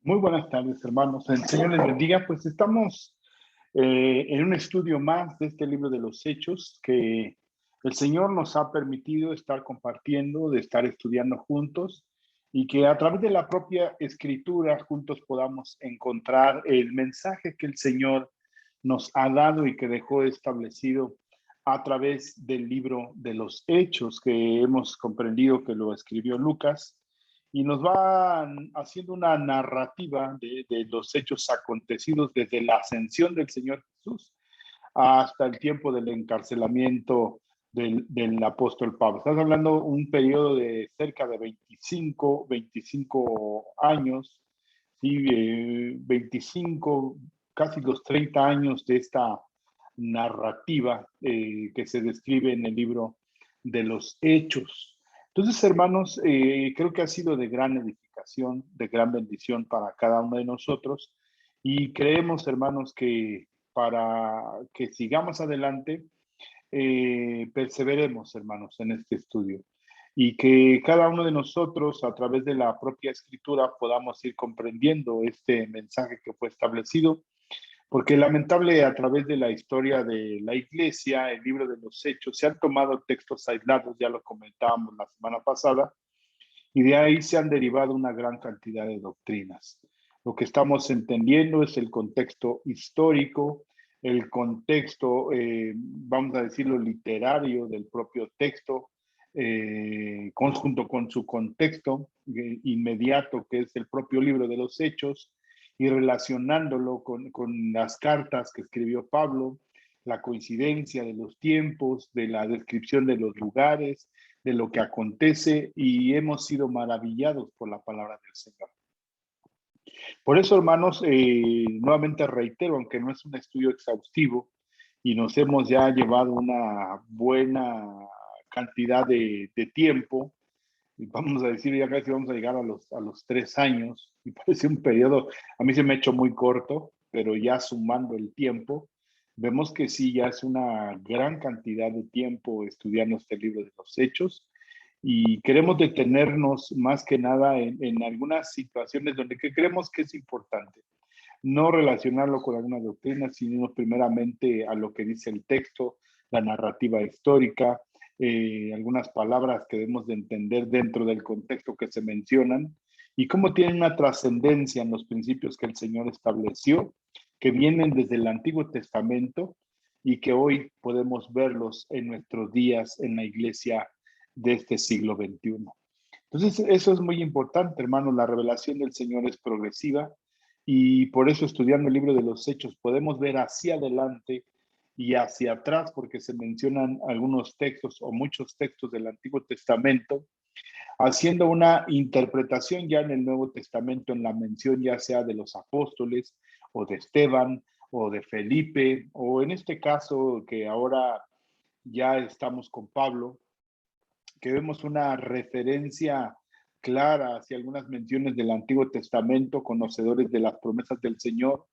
Muy buenas tardes, hermanos. El Señor les bendiga. Pues estamos en un estudio más de este libro de los Hechos que el Señor nos ha permitido estar compartiendo, de estar estudiando juntos y que a través de la propia escritura juntos podamos encontrar el mensaje que el Señor nos ha dado y que dejó establecido a través del libro de los Hechos que hemos comprendido que lo escribió Lucas y nos va haciendo una narrativa de los hechos acontecidos desde la ascensión del Señor Jesús hasta el tiempo del encarcelamiento del apóstol Pablo. Estás hablando un periodo de cerca de 25 años, ¿sí? 25, casi los 30 años de esta narrativa que se describe en el libro de los Hechos. Entonces, hermanos, creo que ha sido de gran edificación, de gran bendición para cada uno de nosotros y creemos, hermanos, que para que sigamos adelante, perseveremos, hermanos, en este estudio y que cada uno de nosotros, a través de la propia escritura, podamos ir comprendiendo este mensaje que fue establecido, porque lamentable a través de la historia de la iglesia, el libro de los Hechos, se han tomado textos aislados, ya lo comentábamos la semana pasada, y de ahí se han derivado una gran cantidad de doctrinas. Lo que estamos entendiendo es el contexto histórico, el contexto, vamos a decirlo, literario del propio texto, conjunto con su contexto inmediato, que es el propio libro de los Hechos, y relacionándolo con las cartas que escribió Pablo, la coincidencia de los tiempos, de la descripción de los lugares, de lo que acontece, y hemos sido maravillados por la palabra del Señor. Por eso, hermanos, nuevamente reitero, aunque no es un estudio exhaustivo y nos hemos ya llevado una buena cantidad de tiempo, y vamos a decir, ya casi vamos a llegar a los 3 años, y parece un periodo, a mí se me ha hecho muy corto, pero ya sumando el tiempo, vemos que sí, ya es una gran cantidad de tiempo estudiando este libro de los Hechos, y queremos detenernos más que nada en algunas situaciones donde que creemos que es importante. No relacionarlo con alguna doctrina, sino primeramente a lo que dice el texto, la narrativa histórica, algunas palabras que debemos de entender dentro del contexto que se mencionan y cómo tienen una trascendencia en los principios que el Señor estableció, que vienen desde el Antiguo Testamento y que hoy podemos verlos en nuestros días en la iglesia de este siglo XXI. Entonces, eso es muy importante, hermanos. La revelación del Señor es progresiva y por eso estudiando el libro de los Hechos podemos ver hacia adelante y hacia atrás, porque se mencionan algunos textos o muchos textos del Antiguo Testamento, haciendo una interpretación ya en el Nuevo Testamento, en la mención ya sea de los apóstoles o de Esteban o de Felipe, o en este caso que ahora ya estamos con Pablo, que vemos una referencia clara hacia algunas menciones del Antiguo Testamento, conocedores de las promesas del Señor,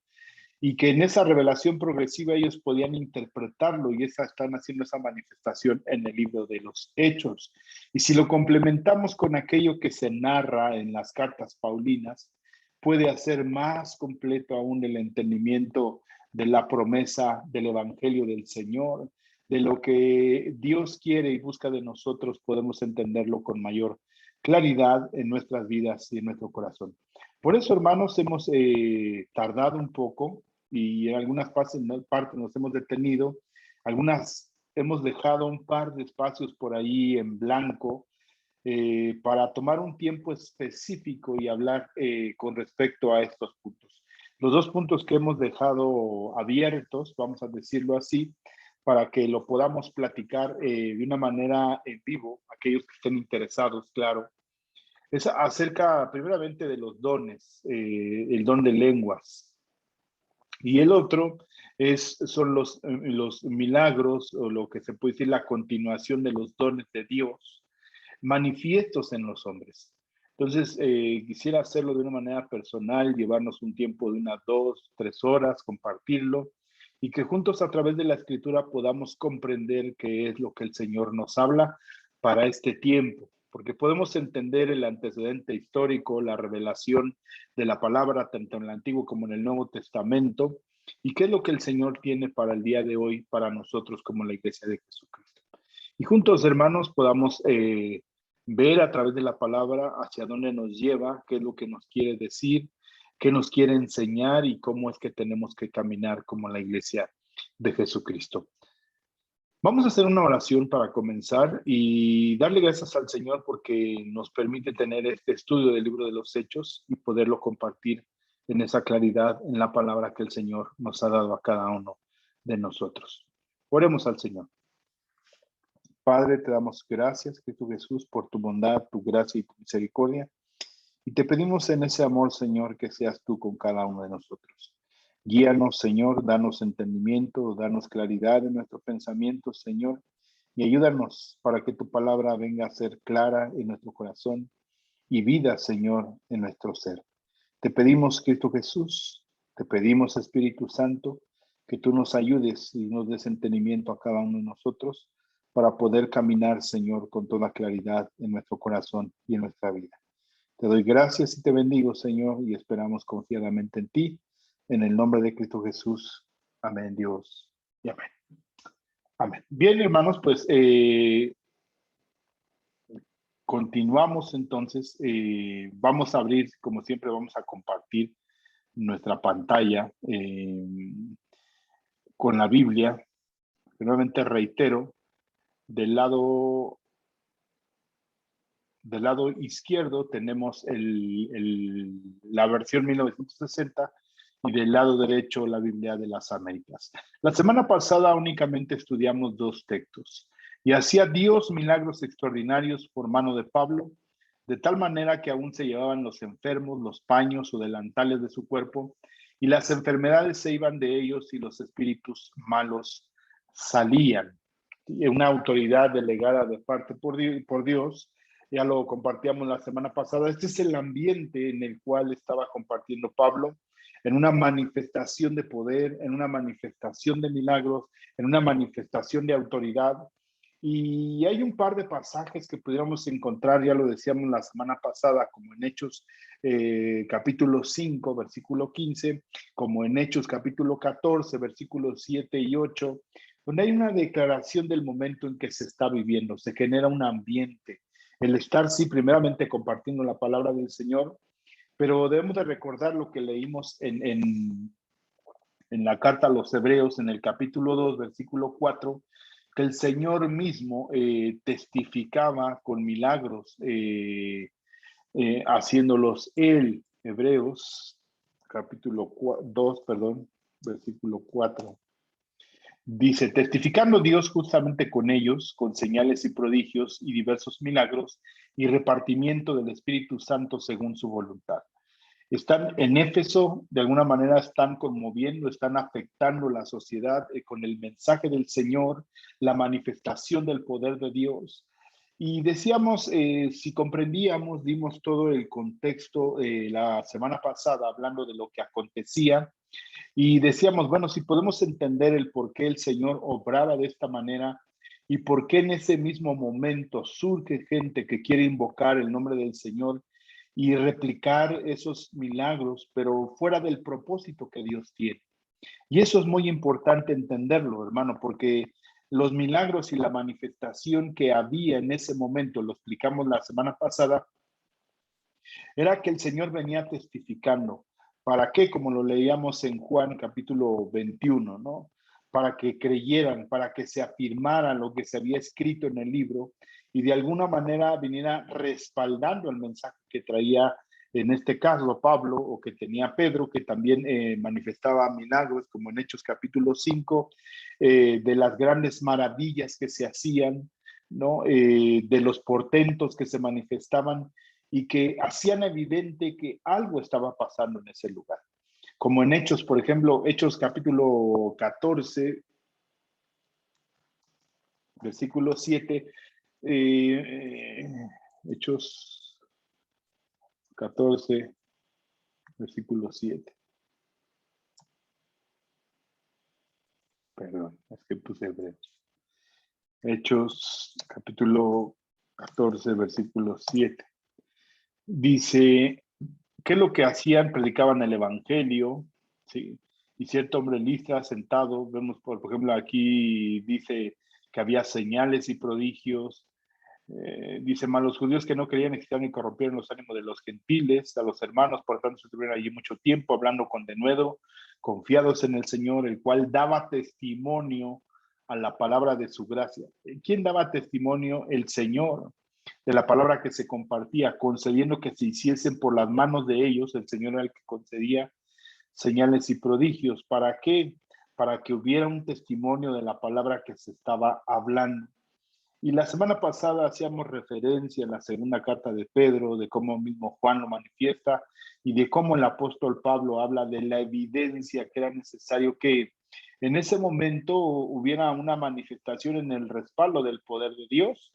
y que en esa revelación progresiva ellos podían interpretarlo y están haciendo esa manifestación en el libro de los Hechos. Y si lo complementamos con aquello que se narra en las cartas paulinas, puede hacer más completo aún el entendimiento de la promesa del Evangelio del Señor, de lo que Dios quiere y busca de nosotros, podemos entenderlo con mayor claridad en nuestras vidas y en nuestro corazón. Por eso, hermanos, hemos tardado un poco y en algunas partes nos hemos detenido, algunas hemos dejado un par de espacios por ahí en blanco para tomar un tiempo específico y hablar con respecto a estos puntos. Los dos puntos que hemos dejado abiertos, vamos a decirlo así, para que lo podamos platicar de una manera en vivo, aquellos que estén interesados, claro, es acerca primeramente de los dones, el don de lenguas. Y el otro son los milagros o lo que se puede decir la continuación de los dones de Dios manifiestos en los hombres. Entonces, quisiera hacerlo de una manera personal, llevarnos un tiempo de unas 2, 3 horas, compartirlo y que juntos a través de la escritura podamos comprender qué es lo que el Señor nos habla para este tiempo. porque podemos entender el antecedente histórico, la revelación de la palabra, tanto en el Antiguo como en el Nuevo Testamento, y qué es lo que el Señor tiene para el día de hoy, para nosotros como la Iglesia de Jesucristo. Y juntos, hermanos, podamos ver a través de la palabra hacia dónde nos lleva, qué es lo que nos quiere decir, qué nos quiere enseñar y cómo es que tenemos que caminar como la Iglesia de Jesucristo. Vamos a hacer una oración para comenzar y darle gracias al Señor porque nos permite tener este estudio del libro de los Hechos y poderlo compartir en esa claridad en la palabra que el Señor nos ha dado a cada uno de nosotros. Oremos al Señor. Padre, te damos gracias, Cristo Jesús, por tu bondad, tu gracia y tu misericordia. Y te pedimos en ese amor, Señor, que seas tú con cada uno de nosotros. Guíanos, Señor, danos entendimiento, danos claridad en nuestros pensamientos, Señor, y ayúdanos para que tu palabra venga a ser clara en nuestro corazón y vida, Señor, en nuestro ser. Te pedimos, Cristo Jesús, te pedimos, Espíritu Santo, que tú nos ayudes y nos des entendimiento a cada uno de nosotros para poder caminar, Señor, con toda claridad en nuestro corazón y en nuestra vida. Te doy gracias y te bendigo, Señor, y esperamos confiadamente en ti. En el nombre de Cristo Jesús. Amén, Dios. Y amén. Amén. Bien, hermanos, pues continuamos entonces. Vamos a abrir, como siempre, vamos a compartir nuestra pantalla con la Biblia. Nuevamente reitero, del lado izquierdo tenemos la versión 1960 y del lado derecho la Biblia de las Américas. La semana pasada únicamente estudiamos dos textos. Y hacía Dios milagros extraordinarios por mano de Pablo, de tal manera que aún se llevaban los enfermos, los paños o delantales de su cuerpo, y las enfermedades se iban de ellos y los espíritus malos salían. Una autoridad delegada de parte por Dios, ya lo compartíamos la semana pasada. Este es el ambiente en el cual estaba compartiendo Pablo, en una manifestación de poder, en una manifestación de milagros, en una manifestación de autoridad. Y hay un par de pasajes que pudiéramos encontrar, ya lo decíamos la semana pasada, como en Hechos capítulo 5, versículo 15, como en Hechos capítulo 14, versículos 7 y 8, donde hay una declaración del momento en que se está viviendo, se genera un ambiente. El estar, sí, primeramente compartiendo la palabra del Señor, pero debemos de recordar lo que leímos en la carta a los Hebreos, en el capítulo 2, versículo 4, que el Señor mismo testificaba con milagros, haciéndolos él. Hebreos, capítulo 2, perdón, versículo 4. Dice, testificando Dios justamente con ellos, con señales y prodigios y diversos milagros y repartimiento del Espíritu Santo según su voluntad. Están en Éfeso, de alguna manera están conmoviendo, están afectando la sociedad con el mensaje del Señor, la manifestación del poder de Dios. Y decíamos, si comprendíamos, dimos todo el contexto la semana pasada hablando de lo que acontecía. Y decíamos, bueno, si podemos entender el por qué el Señor obraba de esta manera y por qué en ese mismo momento surge gente que quiere invocar el nombre del Señor y replicar esos milagros, pero fuera del propósito que Dios tiene. Y eso es muy importante entenderlo, hermano, porque los milagros y la manifestación que había en ese momento, lo explicamos la semana pasada, era que el Señor venía testificando. ¿Para qué? Como lo leíamos en Juan capítulo 21, ¿no? Para que creyeran, para que se afirmara lo que se había escrito en el libro y de alguna manera viniera respaldando el mensaje que traía, en este caso, Pablo, o que tenía Pedro, que también manifestaba milagros, como en Hechos capítulo 5, de las grandes maravillas que se hacían, ¿no? De los portentos que se manifestaban y que hacían evidente que algo estaba pasando en ese lugar. Como en Hechos, por ejemplo, Hechos capítulo 14, versículo 7, Hechos 14, versículo 7. Perdón, es que puse Hebreos. Hechos capítulo 14, versículo 7. Dice, ¿qué es lo que hacían? Predicaban el evangelio, ¿sí? Y cierto hombre en Listra sentado, vemos por ejemplo aquí dice que había señales y prodigios. Dice, más los judíos que no creían excitaron y corrompieron los ánimos de los gentiles, a los hermanos, por tanto se estuvieron allí mucho tiempo hablando con denuedo, confiados en el Señor, el cual daba testimonio a la palabra de su gracia. ¿Quién daba testimonio? El Señor, de la palabra que se compartía, concediendo que se hiciesen por las manos de ellos. El Señor era el que concedía señales y prodigios. ¿Para qué? Para que hubiera un testimonio de la palabra que se estaba hablando. Y la semana pasada hacíamos referencia en la segunda carta de Pedro, de cómo mismo Juan lo manifiesta y de cómo el apóstol Pablo habla de la evidencia que era necesario que en ese momento hubiera una manifestación en el respaldo del poder de Dios.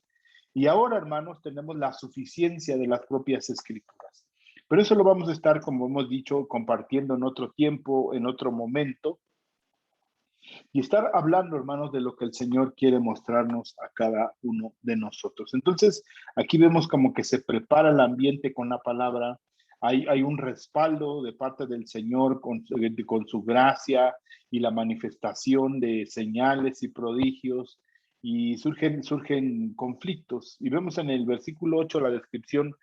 Y ahora, hermanos, tenemos la suficiencia de las propias escrituras. Pero eso lo vamos a estar, como hemos dicho, compartiendo en otro tiempo, en otro momento, y estar hablando, hermanos, de lo que el Señor quiere mostrarnos a cada uno de nosotros. Entonces, aquí vemos como que se prepara el ambiente con la palabra, hay un respaldo de parte del Señor con su gracia y la manifestación de señales y prodigios, y surgen conflictos. Y vemos en el versículo 8 la descripción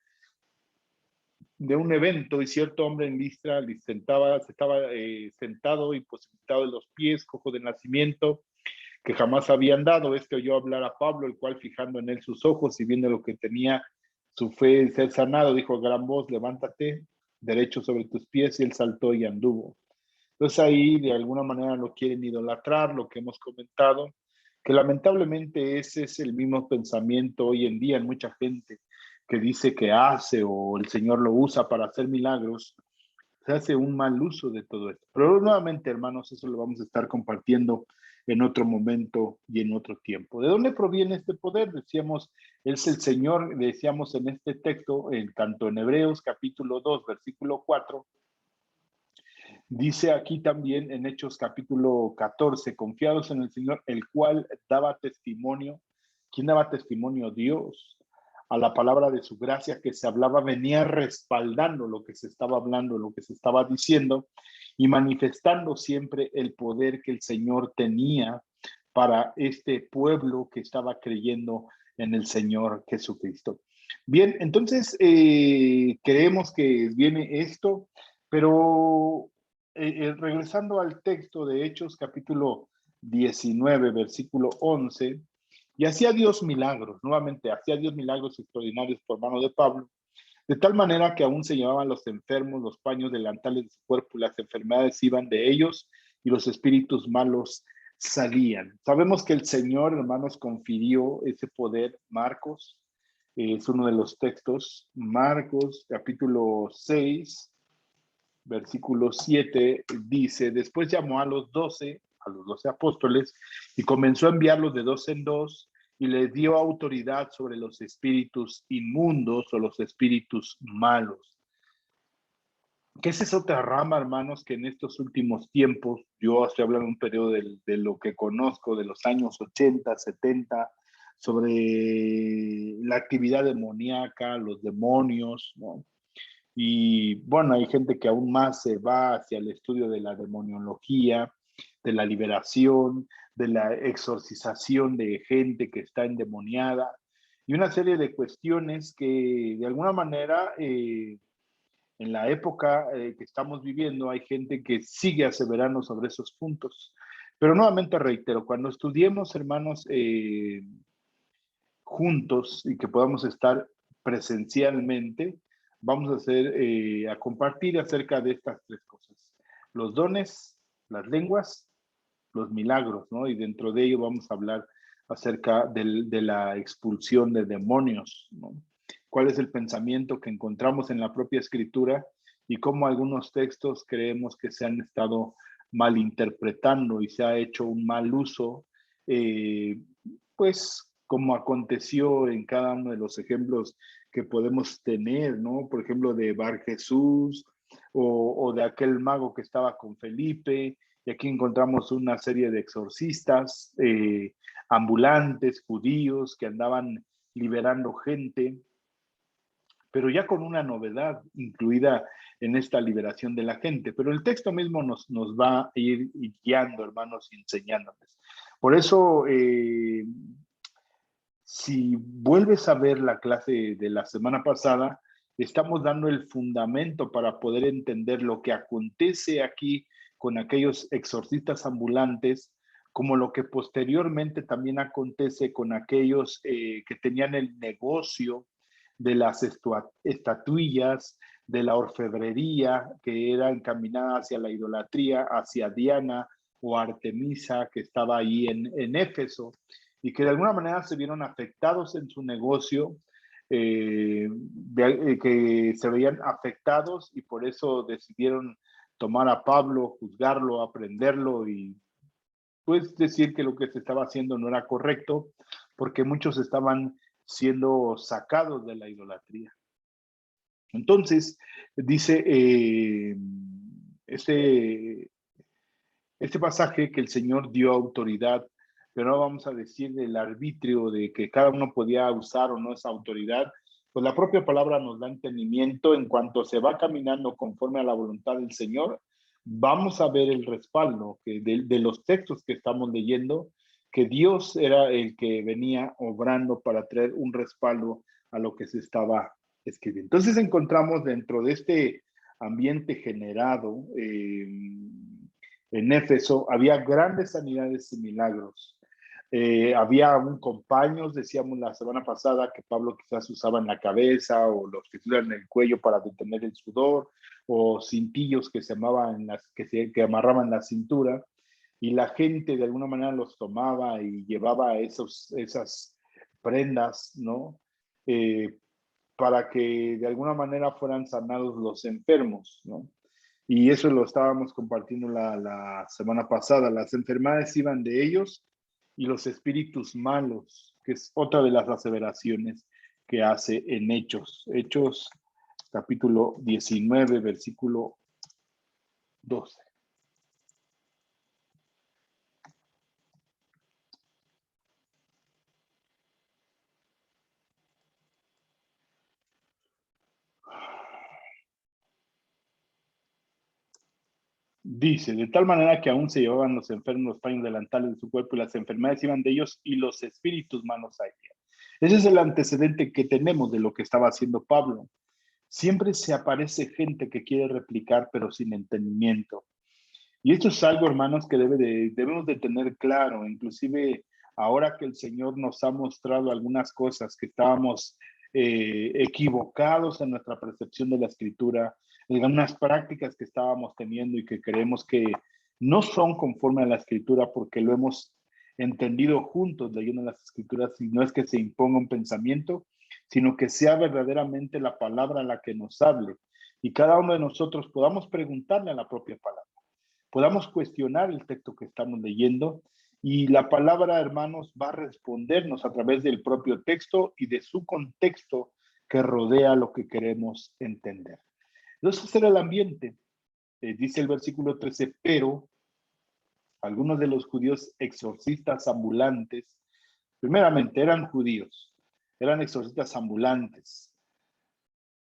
de un evento, y cierto hombre en Listra estaba sentado y posibilitado de los pies, cojo de nacimiento, que jamás había andado. Este oyó hablar a Pablo, el cual fijando en él sus ojos y viendo lo que tenía su fe en ser sanado, dijo a gran voz, levántate derecho sobre tus pies, y él saltó y anduvo. Entonces ahí de alguna manera lo quieren idolatrar, lo que hemos comentado, que lamentablemente ese es el mismo pensamiento hoy en día en mucha gente que dice que hace o el Señor lo usa para hacer milagros. Se hace un mal uso de todo esto. Pero nuevamente, hermanos, eso lo vamos a estar compartiendo en otro momento y en otro tiempo. ¿De dónde proviene este poder? Decíamos, es el Señor, decíamos en este texto, tanto en Hebreos capítulo 2, versículo 4, dice aquí también en Hechos capítulo 14, confiados en el Señor, el cual daba testimonio. ¿Quién daba testimonio? Dios. A la palabra de su gracia que se hablaba, venía respaldando lo que se estaba hablando, lo que se estaba diciendo, y manifestando siempre el poder que el Señor tenía para este pueblo que estaba creyendo en el Señor Jesucristo. Bien, entonces creemos que viene esto, pero regresando al texto de Hechos capítulo 19, versículo 11, y hacía Dios milagros, nuevamente hacía Dios milagros extraordinarios por mano de Pablo, de tal manera que aún se llevaban los enfermos los paños delantales de su cuerpo, y las enfermedades iban de ellos y los espíritus malos salían. Sabemos que el Señor, hermanos, confirió ese poder. Marcos es uno de los textos. Marcos capítulo 6, versículo 7 dice, después llamó a los 12 apóstoles, y comenzó a enviarlos de dos en dos, y les dio autoridad sobre los espíritus inmundos o los espíritus malos. Que esa es otra rama, hermanos, que en estos últimos tiempos, yo estoy hablando de un periodo de lo que conozco, de los años 80, 70, sobre la actividad demoníaca, los demonios, ¿no? Y bueno, hay gente que aún más se va hacia el estudio de la demoniología, de la liberación, de la exorcización de gente que está endemoniada, y una serie de cuestiones que de alguna manera en la época que estamos viviendo hay gente que sigue aseverando sobre esos puntos. Pero nuevamente reitero, cuando estudiemos, hermanos, juntos y que podamos estar presencialmente, vamos a a compartir acerca de estas tres cosas: los dones, las lenguas, los milagros, ¿no? Y dentro de ello vamos a hablar acerca de la expulsión de demonios, ¿no? ¿Cuál es el pensamiento que encontramos en la propia escritura y cómo algunos textos creemos que se han estado malinterpretando y se ha hecho un mal uso, pues como aconteció en cada uno de los ejemplos que podemos tener, ¿no? Por ejemplo, de Bar Jesús o de aquel mago que estaba con Felipe. Y aquí encontramos una serie de exorcistas ambulantes, judíos, que andaban liberando gente, pero ya con una novedad incluida en esta liberación de la gente. Pero el texto mismo nos va a ir guiando, hermanos, y enseñándoles. Por eso, si vuelves a ver la clase de la semana pasada, estamos dando el fundamento para poder entender lo que acontece aquí con aquellos exorcistas ambulantes, como lo que posteriormente también acontece con aquellos que tenían el negocio de las estatuillas, de la orfebrería, que era encaminada hacia la idolatría, hacia Diana o Artemisa, que estaba ahí en Éfeso, y que de alguna manera se vieron afectados en su negocio, que se veían afectados y por eso decidieron tomar a Pablo, juzgarlo, aprenderlo y pues decir que lo que se estaba haciendo no era correcto, porque muchos estaban siendo sacados de la idolatría. Entonces, dice este pasaje que el Señor dio autoridad, pero no vamos a decir del arbitrio de que cada uno podía usar o no esa autoridad, pues la propia palabra nos da entendimiento en cuanto se va caminando conforme a la voluntad del Señor. Vamos a ver el respaldo que de los textos que estamos leyendo, que Dios era el que venía obrando para traer un respaldo a lo que se estaba escribiendo. Entonces encontramos dentro de este ambiente generado en Éfeso, había grandes sanidades y milagros. Había un compaños, decíamos la semana pasada, que Pablo quizás usaba en la cabeza o los que usan en el cuello para detener el sudor, o cintillos que se amaban que amarraban la cintura, y la gente de alguna manera los tomaba y llevaba esas prendas, ¿no? Para que de alguna manera fueran sanados los enfermos, ¿no? Y eso lo estábamos compartiendo la semana pasada. Las enfermedades iban de ellos y los espíritus malos, que es otra de las aseveraciones que hace en Hechos. Hechos capítulo 19, versículo 12. Dice, de tal manera que aún se llevaban los enfermos los paños delantales de su cuerpo y las enfermedades iban de ellos y los espíritus malos salían. Ese es el antecedente que tenemos de lo que estaba haciendo Pablo. Siempre se aparece gente que quiere replicar, pero sin entendimiento. Y esto es algo, hermanos, que debemos de tener claro. Inclusive, ahora que el Señor nos ha mostrado algunas cosas que estábamos equivocados en nuestra percepción de la Escritura, algunas prácticas que estábamos teniendo y que creemos que no son conforme a la Escritura porque lo hemos entendido juntos leyendo las Escrituras, y no es que se imponga un pensamiento, sino que sea verdaderamente la palabra la que nos hable y cada uno de nosotros podamos preguntarle a la propia palabra, podamos cuestionar el texto que estamos leyendo, y la palabra, hermanos, va a respondernos a través del propio texto y de su contexto que rodea lo que queremos entender. Entonces, ese era el ambiente. Dice el versículo 13, pero algunos de los judíos exorcistas ambulantes, primeramente eran judíos, eran exorcistas ambulantes.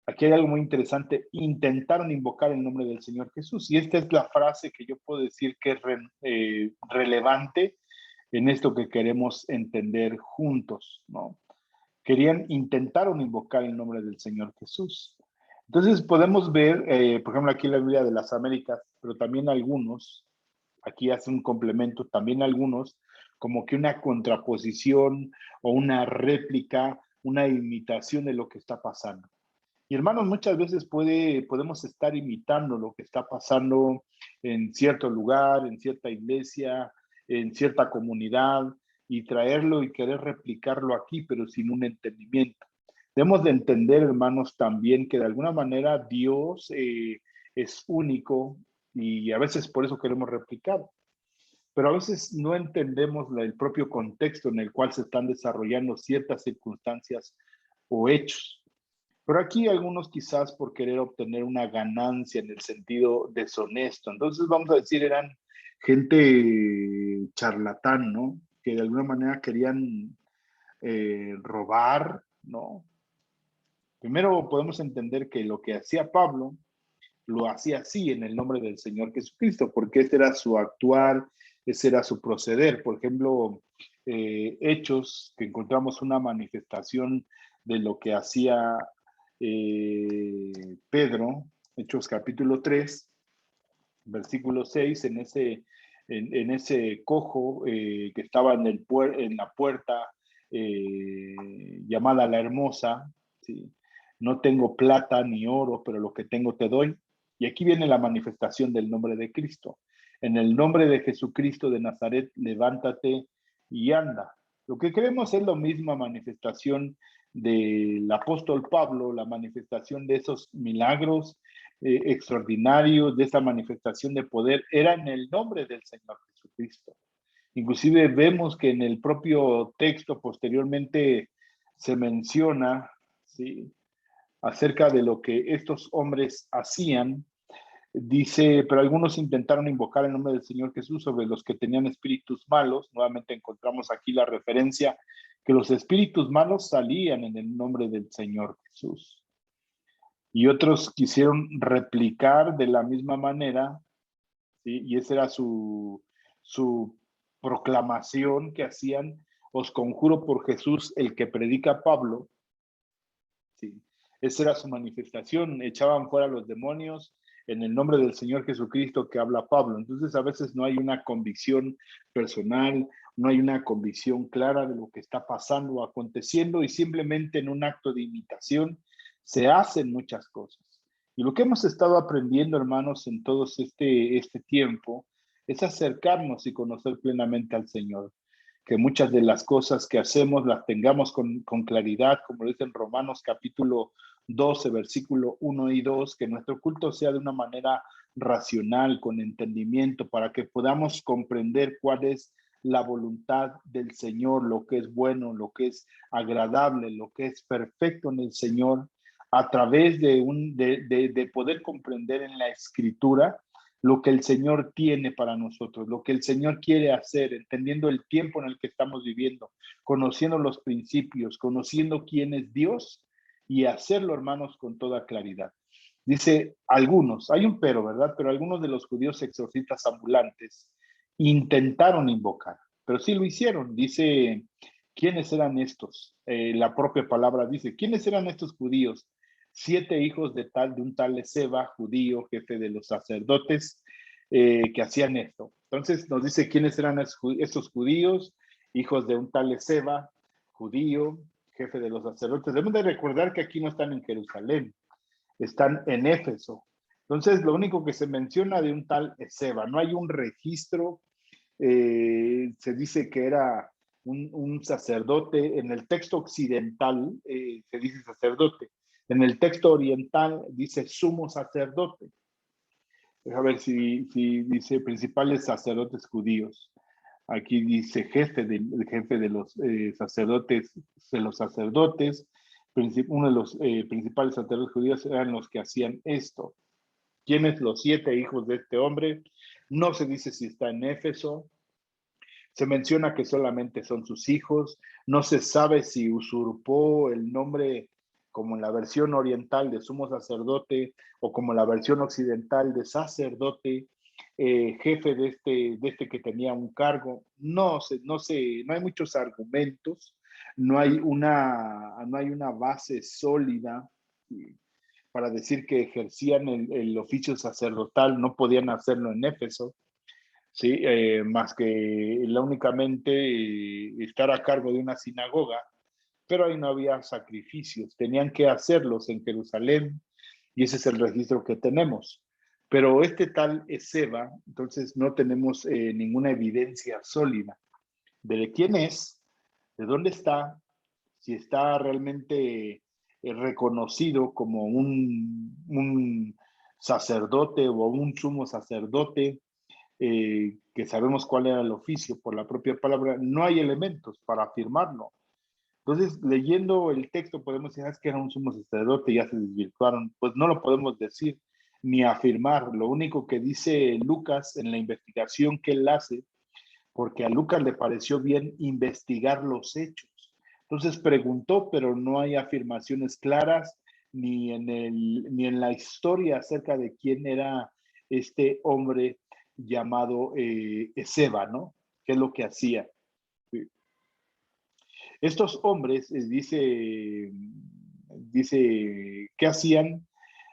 Aquí hay algo muy interesante: intentaron invocar el nombre del Señor Jesús. Y esta es la frase que yo puedo decir que es relevante en esto que queremos entender juntos, ¿no? Intentaron invocar el nombre del Señor Jesús. Entonces podemos ver, por ejemplo, aquí en la Biblia de las Américas, pero también algunos, aquí hace un complemento, también algunos, como que una contraposición o una réplica, una imitación de lo que está pasando. Y hermanos, muchas veces podemos estar imitando lo que está pasando en cierto lugar, en cierta iglesia, en cierta comunidad, y traerlo y querer replicarlo aquí, pero sin un entendimiento. Debemos de entender, hermanos, también que de alguna manera Dios es único y a veces por eso queremos replicar, pero a veces no entendemos el propio contexto en el cual se están desarrollando ciertas circunstancias o hechos. Pero aquí algunos quizás por querer obtener una ganancia en el sentido deshonesto. Entonces vamos a decir, eran gente charlatán, ¿no? Que de alguna manera querían robar, ¿no? Primero podemos entender que lo que hacía Pablo lo hacía así en el nombre del Señor Jesucristo, porque ese era su actuar, ese era su proceder. Por ejemplo, Hechos, que encontramos una manifestación de lo que hacía Pedro, Hechos capítulo 3, versículo 6, en ese cojo que estaba en la puerta llamada La Hermosa, ¿sí? No tengo plata ni oro, pero lo que tengo te doy. Y aquí viene la manifestación del nombre de Cristo. En el nombre de Jesucristo de Nazaret, levántate y anda. Lo que creemos es la misma manifestación del apóstol Pablo, la manifestación de esos milagros extraordinarios, de esa manifestación de poder, era en el nombre del Señor Jesucristo. Inclusive vemos que en el propio texto posteriormente se menciona, ¿sí?, acerca de lo que estos hombres hacían. Dice, pero algunos intentaron invocar el nombre del Señor Jesús sobre los que tenían espíritus malos. Nuevamente encontramos aquí la referencia que los espíritus malos salían en el nombre del Señor Jesús. Y otros quisieron replicar de la misma manera, ¿sí? Y esa era su proclamación que hacían: os conjuro por Jesús, el que predica Pablo. ¿Sí? Esa era su manifestación, echaban fuera los demonios en el nombre del Señor Jesucristo que habla Pablo. Entonces a veces no hay una convicción personal, no hay una convicción clara de lo que está pasando o aconteciendo, y simplemente en un acto de imitación se hacen muchas cosas. Y lo que hemos estado aprendiendo, hermanos, en todo este tiempo, es acercarnos y conocer plenamente al Señor. Que muchas de las cosas que hacemos las tengamos con claridad, como dice en Romanos capítulo 12, versículo 1 y 2, que nuestro culto sea de una manera racional, con entendimiento, para que podamos comprender cuál es la voluntad del Señor, lo que es bueno, lo que es agradable, lo que es perfecto en el Señor, a través de poder comprender en la Escritura lo que el Señor tiene para nosotros, lo que el Señor quiere hacer, entendiendo el tiempo en el que estamos viviendo, conociendo los principios, conociendo quién es Dios, y hacerlo, hermanos, con toda claridad. Dice algunos, hay un pero, ¿verdad? Pero algunos de los judíos exorcistas ambulantes intentaron invocar, pero sí lo hicieron. Dice, ¿quiénes eran estos? La propia palabra dice, ¿quiénes eran estos judíos? 7 hijos de un tal Seba, judío, jefe de los sacerdotes, que hacían esto. Entonces nos dice quiénes eran estos judíos, hijos de un tal Seba, judío, jefe de los sacerdotes. Debemos de recordar que aquí no están en Jerusalén, están en Éfeso. Entonces lo único que se menciona de un tal Seba, no hay un registro. Se dice que era un sacerdote. En el texto occidental se dice sacerdote. En el texto oriental dice sumo sacerdote. A ver si dice principales sacerdotes judíos. Aquí dice jefe de los sacerdotes, Uno de los principales sacerdotes judíos eran los que hacían esto. ¿Quiénes? Los 7 hijos de este hombre. No se dice si está en Éfeso. Se menciona que solamente son sus hijos. No se sabe si usurpó el nombre como en la versión oriental de sumo sacerdote o como la versión occidental de sacerdote, jefe de este que tenía un cargo. No hay muchos argumentos, no hay una base sólida para decir que ejercían el oficio sacerdotal. No podían hacerlo en Éfeso. Sí, más que únicamente estar a cargo de una sinagoga, pero ahí no había sacrificios, tenían que hacerlos en Jerusalén, y ese es el registro que tenemos. Pero este tal Esceva, entonces no tenemos ninguna evidencia sólida de quién es, de dónde está, si está realmente reconocido como un sacerdote o un sumo sacerdote, que sabemos cuál era el oficio por la propia palabra. No hay elementos para afirmarlo. Entonces, leyendo el texto podemos decir, es que era un sumo sacerdote, ya se desvirtuaron. Pues no lo podemos decir ni afirmar. Lo único que dice Lucas en la investigación que él hace, porque a Lucas le pareció bien investigar los hechos, Entonces preguntó, pero no hay afirmaciones claras ni en la historia acerca de quién era este hombre llamado Esceva, ¿no? ¿Qué es lo que hacía? Sí. Estos hombres, dice, ¿qué hacían?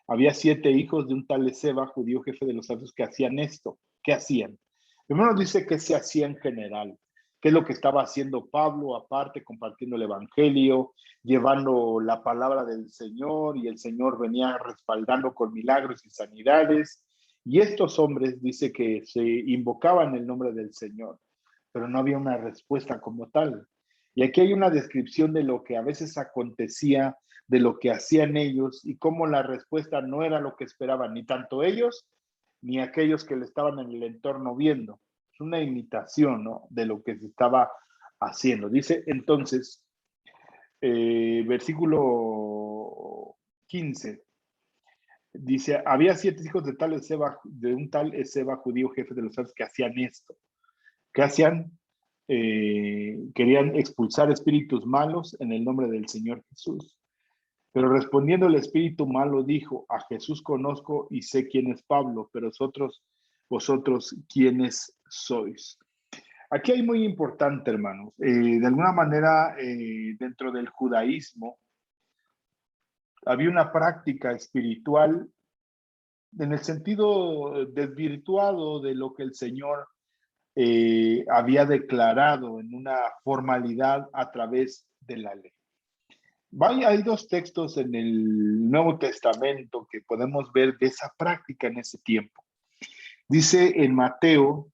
Había 7 hijos de un tal Esceva, judío jefe de los santos, que hacían esto. ¿Qué hacían? Primero dice que se hacía en general. ¿Qué es lo que estaba haciendo Pablo? Aparte, compartiendo el evangelio, llevando la palabra del Señor, y el Señor venía respaldando con milagros y sanidades. Y estos hombres dice que se invocaban el nombre del Señor, pero no había una respuesta como tal. Y aquí hay una descripción de lo que a veces acontecía, de lo que hacían ellos y cómo la respuesta no era lo que esperaban, ni tanto ellos ni aquellos que le estaban en el entorno viendo. Es una imitación, ¿no?, de lo que se estaba haciendo. Dice entonces, versículo 15, dice, había 7 hijos de tal Esceva, de un tal Esceva judío jefe de los santos, que hacían esto. ¿Qué hacían? Querían expulsar espíritus malos en el nombre del Señor Jesús. Pero respondiendo el espíritu malo dijo, a Jesús conozco y sé quién es Pablo, pero vosotros quiénes sois. Aquí hay muy importante, hermanos. De alguna manera, dentro del judaísmo, había una práctica espiritual en el sentido desvirtuado de lo que el Señor había declarado en una formalidad a través de la ley. Hay 2 textos en el Nuevo Testamento que podemos ver de esa práctica en ese tiempo. Dice en Mateo,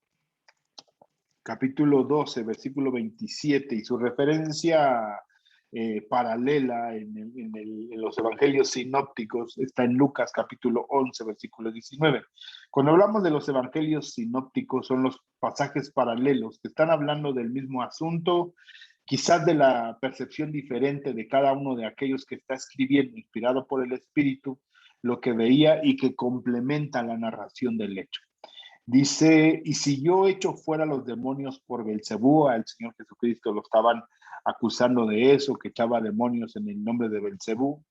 capítulo 12, versículo 27, y su referencia paralela en los evangelios sinópticos está en Lucas, capítulo 11, versículo 19. Cuando hablamos de los evangelios sinópticos, son los pasajes paralelos que están hablando del mismo asunto, quizás de la percepción diferente de cada uno de aquellos que está escribiendo, inspirado por el Espíritu, lo que veía y que complementa la narración del hecho. Dice, y si yo echo fuera los demonios por Belcebú, al Señor Jesucristo lo estaban acusando de eso, que echaba demonios en el nombre de Belcebú,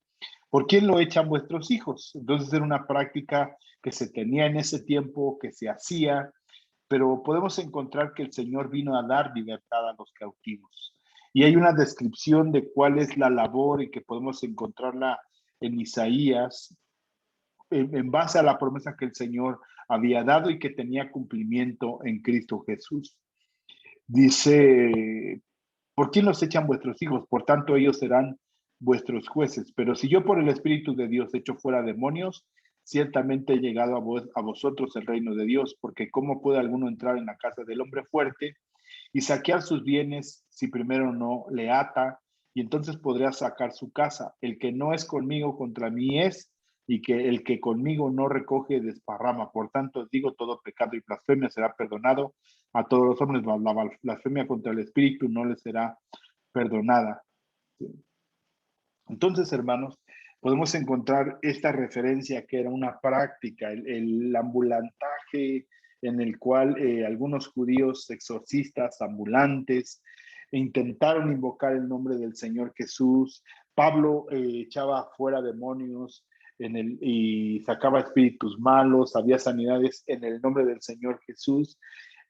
¿por quién lo echan vuestros hijos? Entonces era una práctica que se tenía en ese tiempo, que se hacía, pero podemos encontrar que el Señor vino a dar libertad a los cautivos. Y hay una descripción de cuál es la labor y que podemos encontrarla en Isaías, en base a la promesa que el Señor había dado y que tenía cumplimiento en Cristo Jesús. Dice, ¿por quién los echan vuestros hijos? Por tanto, ellos serán vuestros jueces. Pero si yo por el Espíritu de Dios echo fuera demonios, ciertamente he llegado a vosotros el reino de Dios, porque ¿cómo puede alguno entrar en la casa del hombre fuerte y saquear sus bienes si primero no le ata? Y entonces podrá sacar su casa. El que no es conmigo contra mí es, y que el que conmigo no recoge desparrama. Por tanto, os digo, todo pecado y blasfemia será perdonado a todos los hombres, la blasfemia contra el Espíritu no les será perdonada. Entonces, hermanos, podemos encontrar esta referencia que era una práctica, el ambulantaje en el cual algunos judíos exorcistas ambulantes intentaron invocar el nombre del Señor Jesús. Pablo echaba fuera demonios y sacaba espíritus malos, había sanidades en el nombre del Señor Jesús.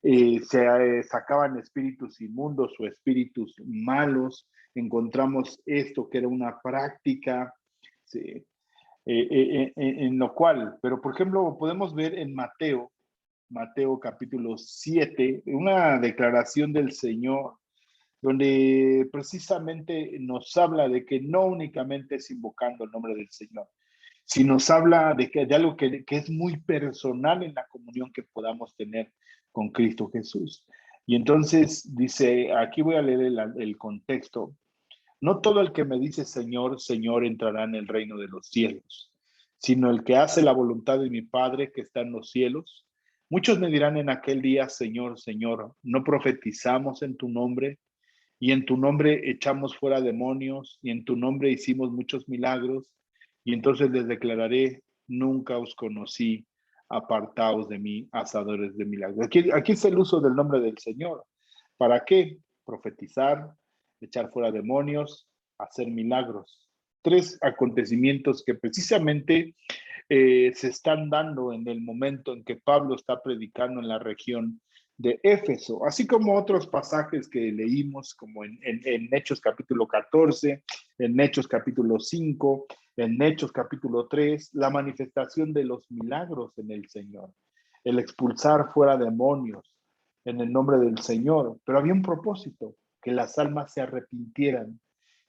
Se sacaban espíritus inmundos o espíritus malos. Encontramos esto que era una práctica, ¿sí? En lo cual, pero por ejemplo, podemos ver en Mateo capítulo 7, una declaración del Señor, donde precisamente nos habla de que no únicamente es invocando el nombre del Señor, sino nos habla de algo que es muy personal en la comunión que podamos tener con Cristo Jesús. Y entonces dice, aquí voy a leer el contexto, no todo el que me dice Señor, Señor entrará en el reino de los cielos, sino el que hace la voluntad de mi Padre que está en los cielos. Muchos me dirán en aquel día, Señor, Señor, ¿no profetizamos en tu nombre? Y en tu nombre echamos fuera demonios, y en tu nombre hicimos muchos milagros. Y entonces les declararé, nunca os conocí, apartaos de mí, hacedores de milagros. Aquí es el uso del nombre del Señor. ¿Para qué? Profetizar, echar fuera demonios, hacer milagros. Tres acontecimientos que precisamente se están dando en el momento en que Pablo está predicando en la región de Éfeso, así como otros pasajes que leímos, como en Hechos capítulo 14, en Hechos capítulo 5, en Hechos capítulo 3, la manifestación de los milagros en el Señor, el expulsar fuera demonios en el nombre del Señor, pero había un propósito, que las almas se arrepintieran,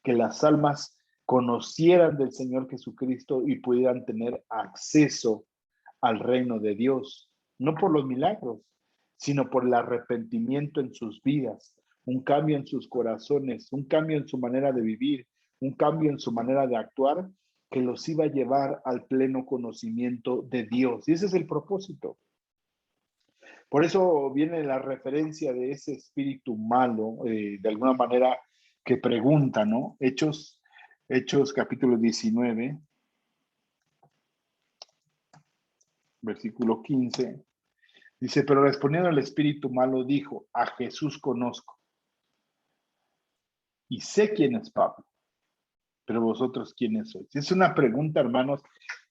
que las almas conocieran del Señor Jesucristo y pudieran tener acceso al reino de Dios, no por los milagros, sino por el arrepentimiento en sus vidas, un cambio en sus corazones, un cambio en su manera de vivir, un cambio en su manera de actuar que los iba a llevar al pleno conocimiento de Dios. Y ese es el propósito. Por eso viene la referencia de ese espíritu malo, de alguna manera, que pregunta, ¿no? Hechos capítulo 19, versículo 15. Dice, pero respondiendo el espíritu malo, dijo, a Jesús conozco y sé quién es Pablo, pero vosotros quiénes sois. Es una pregunta, hermanos,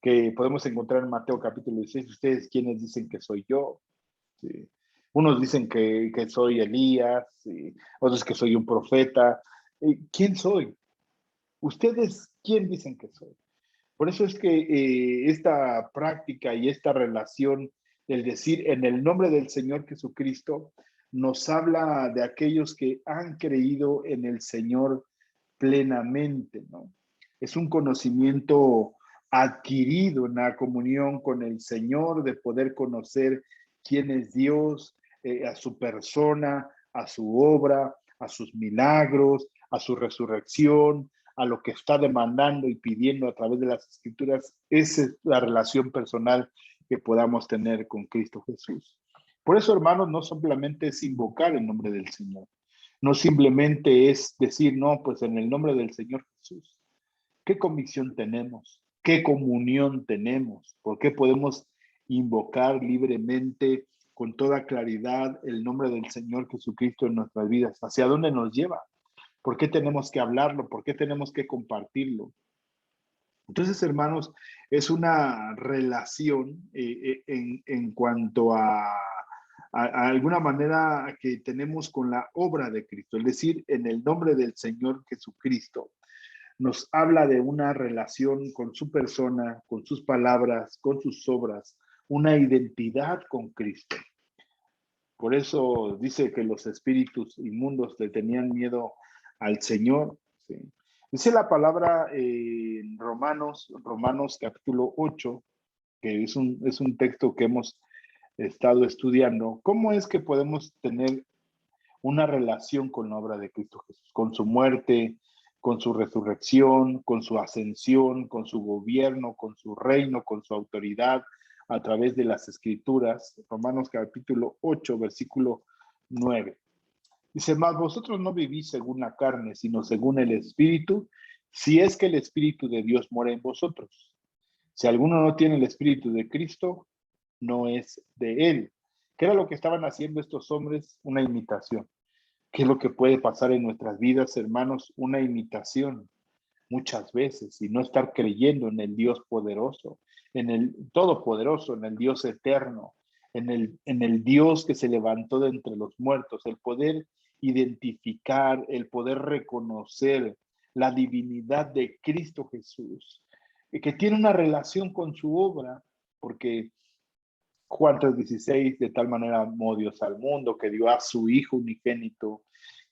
que podemos encontrar en Mateo capítulo 16. ¿Ustedes quiénes dicen que soy yo? Sí. Unos dicen que soy Elías, sí. Otros que soy un profeta. ¿Quién soy? ¿Ustedes quién dicen que soy? Por eso es que esta práctica y esta relación, el decir en el nombre del Señor Jesucristo, nos habla de aquellos que han creído en el Señor plenamente, ¿no? Es un conocimiento adquirido en la comunión con el Señor, de poder conocer quién es Dios, a su persona, a su obra, a sus milagros, a su resurrección, a lo que está demandando y pidiendo a través de las Escrituras. Esa es la relación personal que podamos tener con Cristo Jesús. Por eso, hermanos, no simplemente es invocar el nombre del Señor, no simplemente es decir, no, pues en el nombre del Señor Jesús. ¿Qué convicción tenemos? ¿Qué comunión tenemos? ¿Por qué podemos invocar libremente, con toda claridad, el nombre del Señor Jesucristo en nuestras vidas? ¿Hacia dónde nos lleva? ¿Por qué tenemos que hablarlo? ¿Por qué tenemos que compartirlo? Entonces, hermanos, es una relación en cuanto a alguna manera que tenemos con la obra de Cristo, es decir, en el nombre del Señor Jesucristo. Nos habla de una relación con su persona, con sus palabras, con sus obras, una identidad con Cristo. Por eso dice que los espíritus inmundos le tenían miedo al Señor. ¿Sí? Dice la palabra en Romanos capítulo 8, que es un texto que hemos estado estudiando. ¿Cómo es que podemos tener una relación con la obra de Cristo Jesús? Con su muerte, con su resurrección, con su ascensión, con su gobierno, con su reino, con su autoridad, a través de las Escrituras. Romanos capítulo 8, versículo 9. Dice, mas vosotros no vivís según la carne, sino según el Espíritu, si es que el Espíritu de Dios mora en vosotros. Si alguno no tiene el Espíritu de Cristo, no es de él. ¿Qué era lo que estaban haciendo estos hombres? Una imitación. ¿Qué es lo que puede pasar en nuestras vidas, hermanos? Una imitación muchas veces y no estar creyendo en el Dios poderoso, en el todopoderoso, en el Dios eterno, en el Dios que se levantó de entre los muertos, el poder identificar, el poder reconocer la divinidad de Cristo Jesús, y que tiene una relación con su obra, porque Juan 3:16, de tal manera amó Dios al mundo, que dio a su Hijo unigénito,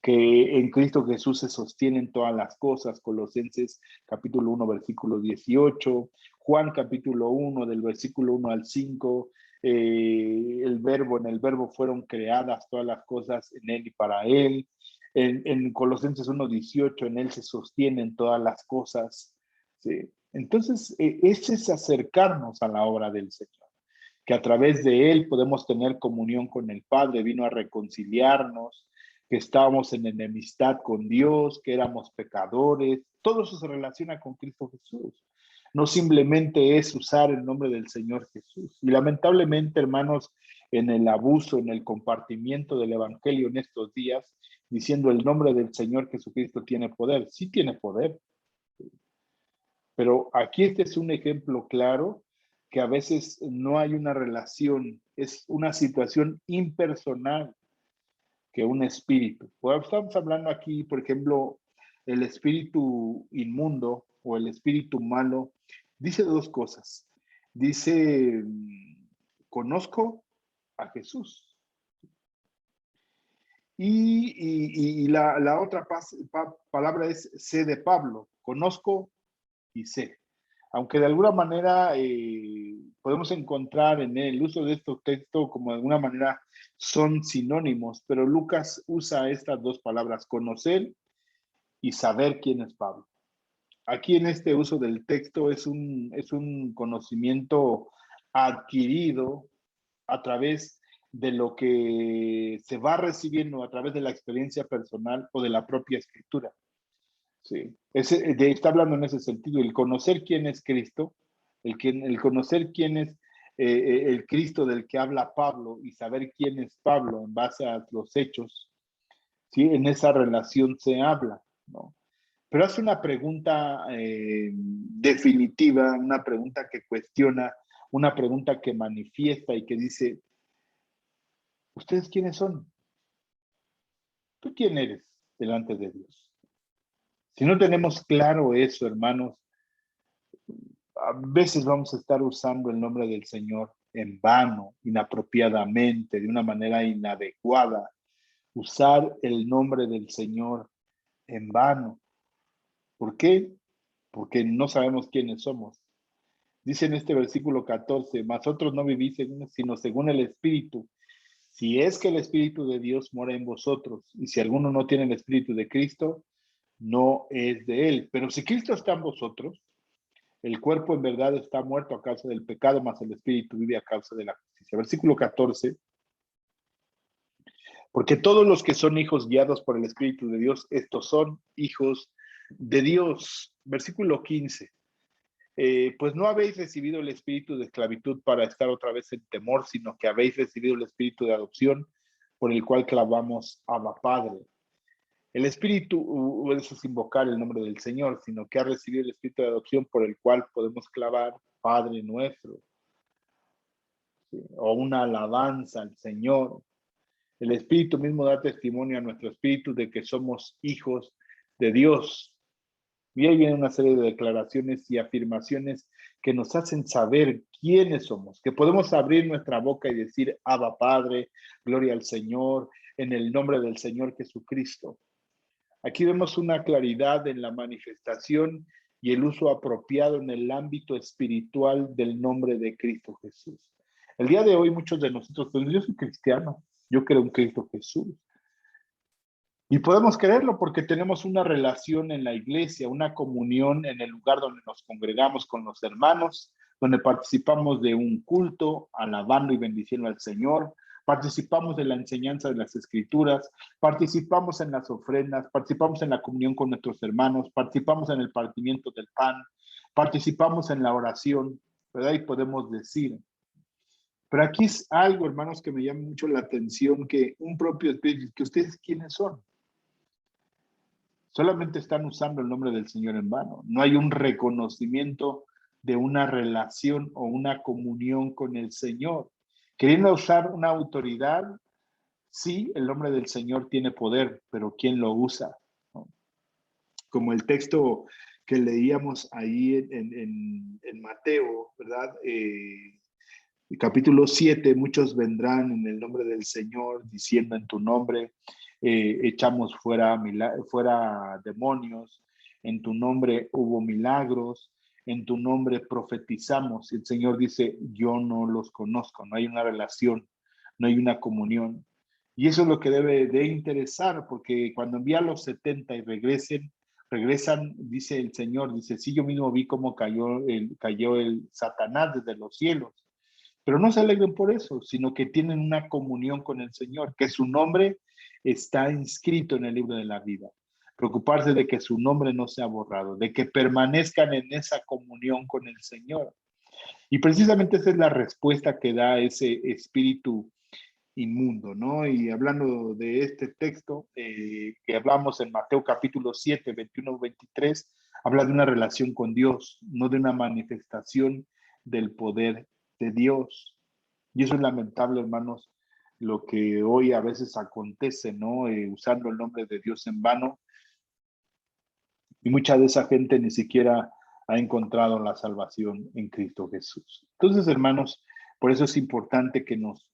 que en Cristo Jesús se sostienen todas las cosas. Colosenses capítulo 1, versículo 18, Juan capítulo 1, del versículo 1 al 5, en el verbo fueron creadas todas las cosas en él y para él. En Colosenses 1:18, en él se sostienen todas las cosas. ¿Sí? Entonces, ese es acercarnos a la obra del Señor, que a través de él podemos tener comunión con el Padre, vino a reconciliarnos, que estábamos en enemistad con Dios, que éramos pecadores. Todo eso se relaciona con Cristo Jesús. No simplemente es usar el nombre del Señor Jesús. Y lamentablemente, hermanos, en el abuso, en el compartimiento del Evangelio en estos días, diciendo el nombre del Señor Jesucristo tiene poder. Sí tiene poder, pero aquí este es un ejemplo claro que a veces no hay una relación, es una situación impersonal que un espíritu. Pues estamos hablando aquí, por ejemplo, el espíritu inmundo o el espíritu malo, dice dos cosas. Dice, conozco a Jesús. Y la otra palabra es sé de Pablo, conozco y sé. Aunque de alguna manera podemos encontrar en el uso de estos textos como de alguna manera son sinónimos, pero Lucas usa estas dos palabras, conocer y saber quién es Pablo. Aquí en este uso del texto es un conocimiento adquirido a través de lo que se va recibiendo a través de la experiencia personal o de la propia escritura. Sí, está hablando en ese sentido, el conocer quién es Cristo, el conocer quién es el Cristo del que habla Pablo y saber quién es Pablo en base a los hechos, ¿sí? En esa relación se habla, ¿no? Pero hace una pregunta definitiva, una pregunta que cuestiona, una pregunta que manifiesta y que dice, ¿ustedes quiénes son? ¿Tú quién eres delante de Dios? Si no tenemos claro eso, hermanos, a veces vamos a estar usando el nombre del Señor en vano, inapropiadamente, de una manera inadecuada. Usar el nombre del Señor en vano. ¿Por qué? Porque no sabemos quiénes somos. Dice en este versículo 14, mas otros no vivís sino según el Espíritu. Si es que el Espíritu de Dios mora en vosotros, y si alguno no tiene el Espíritu de Cristo, no es de él. Pero si Cristo está en vosotros, el cuerpo en verdad está muerto a causa del pecado, mas el espíritu vive a causa de la justicia. Versículo 14. Porque todos los que son hijos guiados por el Espíritu de Dios, estos son hijos de Dios. Versículo 15. Pues no habéis recibido el espíritu de esclavitud para estar otra vez en temor, sino que habéis recibido el espíritu de adopción por el cual clamamos Abba Padre. El espíritu, eso es invocar el nombre del Señor, sino que ha recibido el espíritu de adopción por el cual podemos clamar Padre nuestro, ¿sí? O una alabanza al Señor. El espíritu mismo da testimonio a nuestro espíritu de que somos hijos de Dios. Y ahí viene una serie de declaraciones y afirmaciones que nos hacen saber quiénes somos, que podemos abrir nuestra boca y decir, Abba Padre, gloria al Señor, en el nombre del Señor Jesucristo. Aquí vemos una claridad en la manifestación y el uso apropiado en el ámbito espiritual del nombre de Cristo Jesús. El día de hoy muchos de nosotros, pues yo soy cristiano, yo creo en Cristo Jesús. Y podemos creerlo porque tenemos una relación en la iglesia, una comunión en el lugar donde nos congregamos con los hermanos, donde participamos de un culto, alabando y bendiciendo al Señor, participamos de la enseñanza de las Escrituras, participamos en las ofrendas, participamos en la comunión con nuestros hermanos, participamos en el partimiento del pan, participamos en la oración, ¿verdad? Y podemos decir. Pero aquí es algo, hermanos, que me llama mucho la atención, que un propio espíritu, que ustedes quiénes son. Solamente están usando el nombre del Señor en vano. No hay un reconocimiento de una relación o una comunión con el Señor. Queriendo usar una autoridad, sí, el nombre del Señor tiene poder, pero ¿quién lo usa? ¿No? Como el texto que leíamos ahí en Mateo, ¿verdad? Capítulo 7, muchos vendrán en el nombre del Señor, diciendo en tu nombre, echamos fuera demonios, en tu nombre hubo milagros, en tu nombre profetizamos. Y el Señor dice, yo no los conozco, no hay una relación, no hay una comunión. Y eso es lo que debe de interesar, porque cuando envía a los 70 y regresan, dice el Señor, dice, sí, yo mismo vi cómo cayó el Satanás desde los cielos. Pero no se alegren por eso, sino que tienen una comunión con el Señor, que su nombre está inscrito en el libro de la vida. Preocuparse de que su nombre no sea borrado, de que permanezcan en esa comunión con el Señor. Y precisamente esa es la respuesta que da ese espíritu inmundo, ¿no? Y hablando de este texto que hablamos en Mateo capítulo 7, 21, 23, habla de una relación con Dios, no de una manifestación del poder de Dios. Y eso es lamentable, hermanos, lo que hoy a veces acontece, ¿no? Usando el nombre de Dios en vano, y mucha de esa gente ni siquiera ha encontrado la salvación en Cristo Jesús. Entonces, hermanos, por eso es importante que nos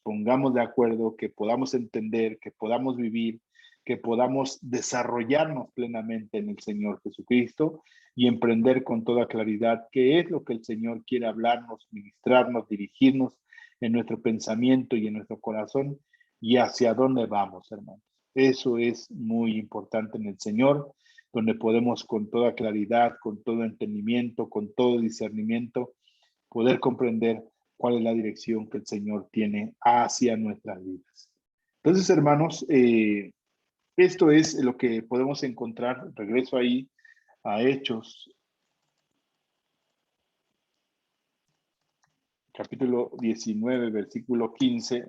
pongamos de acuerdo, que podamos entender, que podamos vivir, que podamos desarrollarnos plenamente en el Señor Jesucristo y emprender con toda claridad qué es lo que el Señor quiere hablarnos, ministrarnos, dirigirnos en nuestro pensamiento y en nuestro corazón y hacia dónde vamos, hermanos. Eso es muy importante en el Señor, donde podemos con toda claridad, con todo entendimiento, con todo discernimiento, poder comprender cuál es la dirección que el Señor tiene hacia nuestras vidas. Entonces, hermanos, esto es lo que podemos encontrar. Regreso ahí a Hechos, capítulo 19, versículo 15.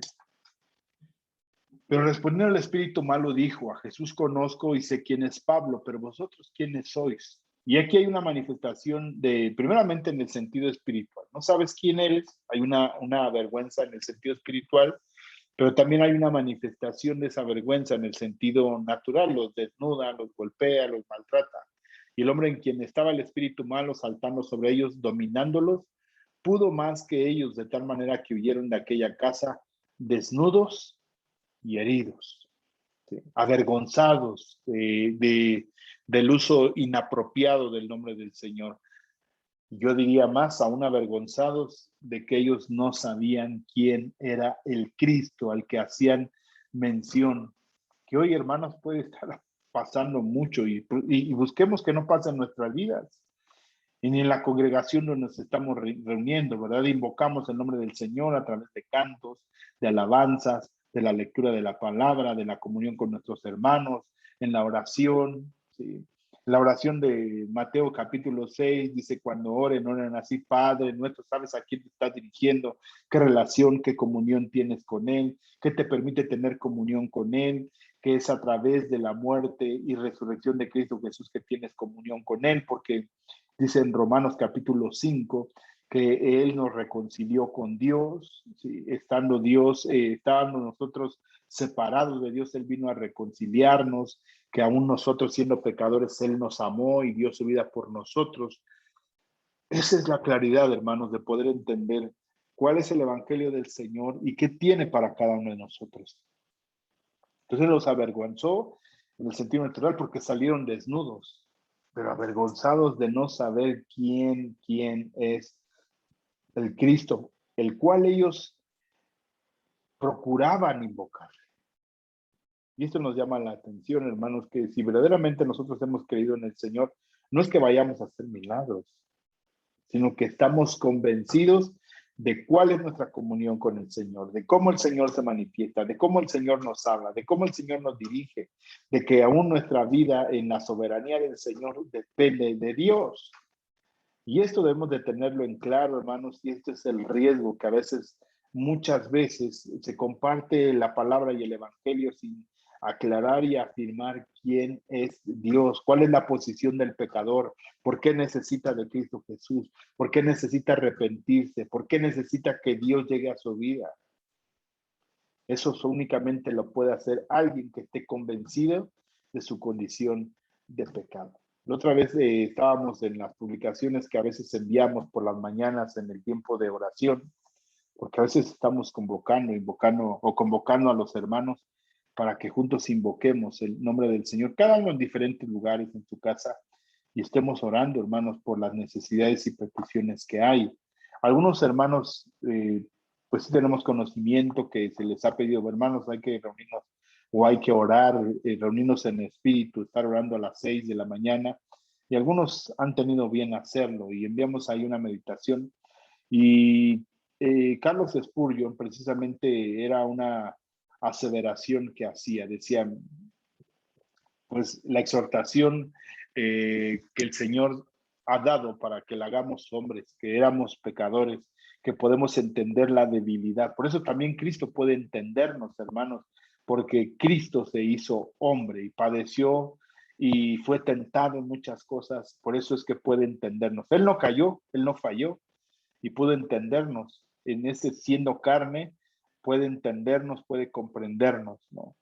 Pero respondiendo al espíritu malo dijo, a Jesús conozco y sé quién es Pablo, pero vosotros quiénes sois. Y aquí hay una manifestación de, primeramente en el sentido espiritual. No sabes quién eres, hay una vergüenza en el sentido espiritual, pero también hay una manifestación de esa vergüenza en el sentido natural. Los desnuda, los golpea, los maltrata. Y el hombre en quien estaba el espíritu malo saltando sobre ellos, dominándolos, pudo más que ellos, de tal manera que huyeron de aquella casa desnudos y heridos, ¿sí? Avergonzados del uso inapropiado del nombre del Señor. Yo diría más, aún avergonzados de que ellos no sabían quién era el Cristo al que hacían mención, que hoy, hermanos, puede estar pasando mucho y busquemos que no pase en nuestras vidas y ni en la congregación donde nos estamos reuniendo, ¿verdad? Invocamos el nombre del Señor a través de cantos, de alabanzas, de la lectura de la palabra, de la comunión con nuestros hermanos, en la oración, ¿sí? La oración de Mateo capítulo 6 dice, cuando oren así, Padre nuestro, sabes a quién te estás dirigiendo, qué relación, qué comunión tienes con Él, qué te permite tener comunión con Él, que es a través de la muerte y resurrección de Cristo Jesús que tienes comunión con Él, porque dice en Romanos capítulo 5 que Él nos reconcilió con Dios, ¿sí? Estando Dios, estábamos nosotros separados de Dios, Él vino a reconciliarnos, que aún nosotros siendo pecadores, Él nos amó y dio su vida por nosotros. Esa es la claridad, hermanos, de poder entender cuál es el evangelio del Señor y qué tiene para cada uno de nosotros. Entonces los avergonzó en el sentido natural porque salieron desnudos, pero avergonzados de no saber quién es el Cristo, el cual ellos procuraban invocar. Y esto nos llama la atención, hermanos, que si verdaderamente nosotros hemos creído en el Señor, no es que vayamos a hacer milagros, sino que estamos convencidos de cuál es nuestra comunión con el Señor, de cómo el Señor se manifiesta, de cómo el Señor nos habla, de cómo el Señor nos dirige, de que aún nuestra vida en la soberanía del Señor depende de Dios. Y esto debemos de tenerlo en claro, hermanos, y este es el riesgo que a veces, muchas veces, se comparte la palabra y el evangelio sin aclarar y afirmar quién es Dios, cuál es la posición del pecador, por qué necesita de Cristo Jesús, por qué necesita arrepentirse, por qué necesita que Dios llegue a su vida. Eso únicamente lo puede hacer alguien que esté convencido de su condición de pecado. La otra vez estábamos en las publicaciones que a veces enviamos por las mañanas en el tiempo de oración, porque a veces estamos convocando a los hermanos para que juntos invoquemos el nombre del Señor, cada uno en diferentes lugares en su casa, y estemos orando, hermanos, por las necesidades y peticiones que hay. Algunos hermanos, pues sí tenemos conocimiento que se les ha pedido, hermanos, hay que reunirnos o hay que orar, reunirnos en espíritu, estar orando a las 6 de la mañana, y algunos han tenido bien hacerlo, y enviamos ahí una meditación, y Carlos Spurgeon precisamente era una aseveración que hacía, decía, pues la exhortación que el Señor ha dado para que la hagamos hombres, que éramos pecadores que podemos entender la debilidad. Por eso también Cristo puede entendernos, hermanos, porque Cristo se hizo hombre y padeció y fue tentado en muchas cosas. Por eso es que puede entendernos. Él no cayó, él no falló y pudo entendernos. En ese siendo carne, puede entendernos, puede comprendernos, ¿no?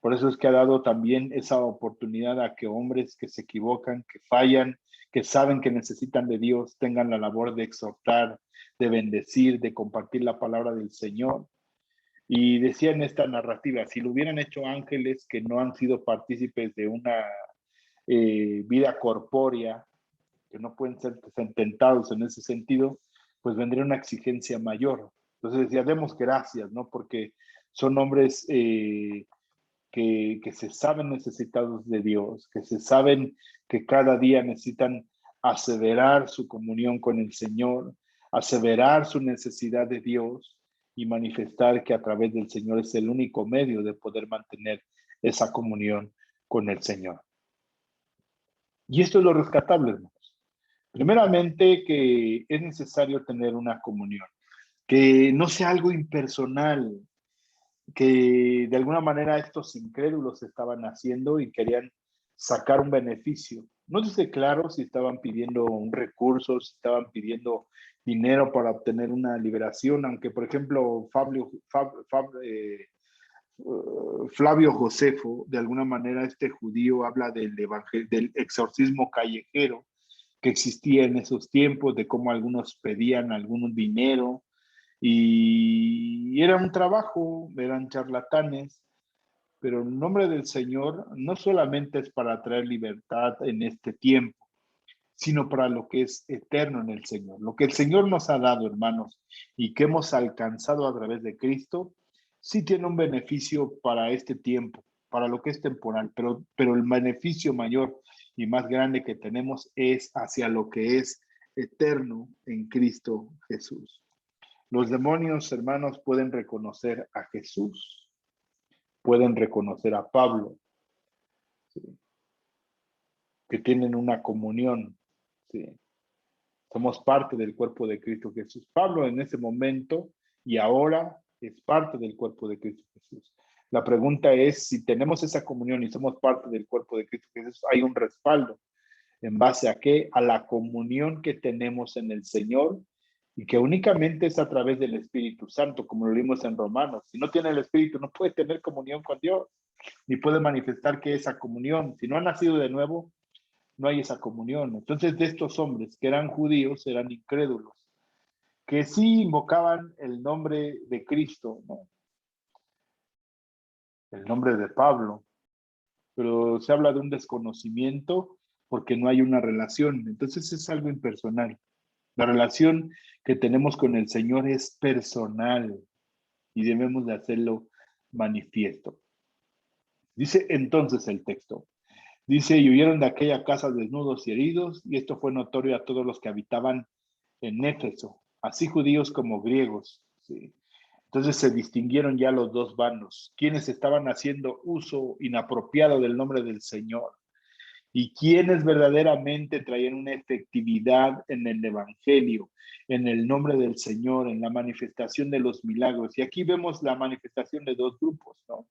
Por eso es que ha dado también esa oportunidad a que hombres que se equivocan, que fallan, que saben que necesitan de Dios, tengan la labor de exhortar, de bendecir, de compartir la palabra del Señor. Y decía en esta narrativa, si lo hubieran hecho ángeles que no han sido partícipes de una vida corpórea, que no pueden ser tentados en ese sentido, pues vendría una exigencia mayor. Entonces decía, demos gracias, ¿no? Porque son hombres que se saben necesitados de Dios, que se saben que cada día necesitan aseverar su comunión con el Señor, aseverar su necesidad de Dios y manifestar que a través del Señor es el único medio de poder mantener esa comunión con el Señor. Y esto es lo rescatable, hermanos. Primeramente, que es necesario tener una comunión, que no sea algo impersonal, que de alguna manera estos incrédulos estaban haciendo y querían sacar un beneficio. No dice claro si estaban pidiendo un recurso, si estaban pidiendo dinero para obtener una liberación, aunque por ejemplo Flavio Josefo, de alguna manera este judío habla del exorcismo callejero que existía en esos tiempos, de cómo algunos pedían algún dinero y era un trabajo, eran charlatanes, pero el nombre del Señor no solamente es para traer libertad en este tiempo, sino para lo que es eterno en el Señor. Lo que el Señor nos ha dado, hermanos, y que hemos alcanzado a través de Cristo, sí tiene un beneficio para este tiempo, para lo que es temporal, pero el beneficio mayor y más grande que tenemos es hacia lo que es eterno en Cristo Jesús. Los demonios, hermanos, pueden reconocer a Jesús, pueden reconocer a Pablo, ¿sí? Que tienen una comunión, ¿sí? Somos parte del cuerpo de Cristo Jesús. Pablo en ese momento y ahora es parte del cuerpo de Cristo Jesús. La pregunta es, si tenemos esa comunión y somos parte del cuerpo de Cristo Jesús, hay un respaldo. ¿En base a qué? A la comunión que tenemos en el Señor y que únicamente es a través del Espíritu Santo, como lo vimos en Romanos. Si no tiene el Espíritu, no puede tener comunión con Dios, ni puede manifestar que esa comunión. Si no ha nacido de nuevo, no hay esa comunión. Entonces, de estos hombres que eran judíos, eran incrédulos, que sí invocaban el nombre de Cristo, ¿no? El nombre de Pablo, pero se habla de un desconocimiento porque no hay una relación. Entonces es algo impersonal. La relación que tenemos con el Señor es personal y debemos de hacerlo manifiesto. Dice entonces el texto, dice, y huyeron de aquella casa desnudos y heridos, y esto fue notorio a todos los que habitaban en Éfeso, así judíos como griegos, ¿sí? Entonces se distinguieron ya los dos bandos, quienes estaban haciendo uso inapropiado del nombre del Señor y quienes verdaderamente traían una efectividad en el Evangelio, en el nombre del Señor, en la manifestación de los milagros. Y aquí vemos la manifestación de dos grupos, ¿no?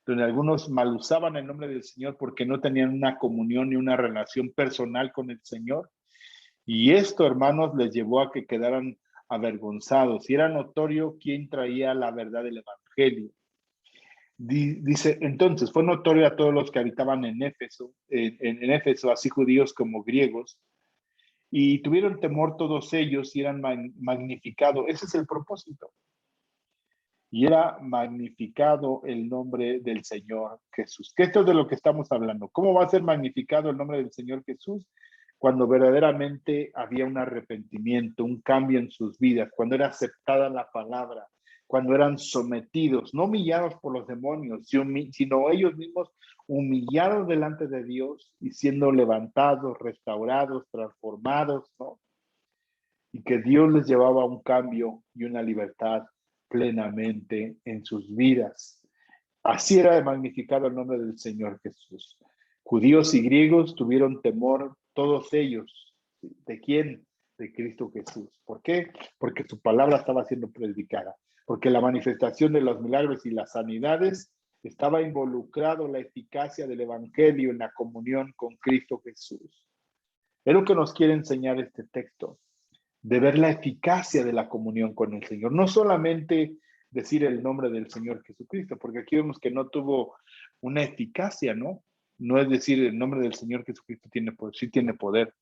Donde algunos mal usaban el nombre del Señor porque no tenían una comunión ni una relación personal con el Señor. Y esto, hermanos, les llevó a que quedaran avergonzados. Y era notorio quién traía la verdad del Evangelio. Dice, entonces, fue notorio a todos los que habitaban en Éfeso, en Éfeso, así judíos como griegos, y tuvieron temor todos ellos y eran magnificados. Ese es el propósito. Y era magnificado el nombre del Señor Jesús. Que esto es de lo que estamos hablando. ¿Cómo va a ser magnificado el nombre del Señor Jesús? Cuando verdaderamente había un arrepentimiento, un cambio en sus vidas, cuando era aceptada la palabra, cuando eran sometidos, no humillados por los demonios, sino ellos mismos humillados delante de Dios y siendo levantados, restaurados, transformados, ¿no? Y que Dios les llevaba a un cambio y una libertad plenamente en sus vidas. Así era de magnificado el nombre del Señor Jesús. Judíos y griegos tuvieron temor, todos ellos. ¿De quién? de Cristo Jesús. ¿Por qué? Porque su palabra estaba siendo predicada, porque la manifestación de los milagros y las sanidades estaba involucrado la eficacia del evangelio en la comunión con Cristo Jesús. Es lo que nos quiere enseñar este texto, de ver la eficacia de la comunión con el Señor. No solamente decir el nombre del Señor Jesucristo, porque aquí vemos que no tuvo una eficacia, ¿no? No es decir el nombre del Señor Jesucristo tiene poder, sí tiene poder,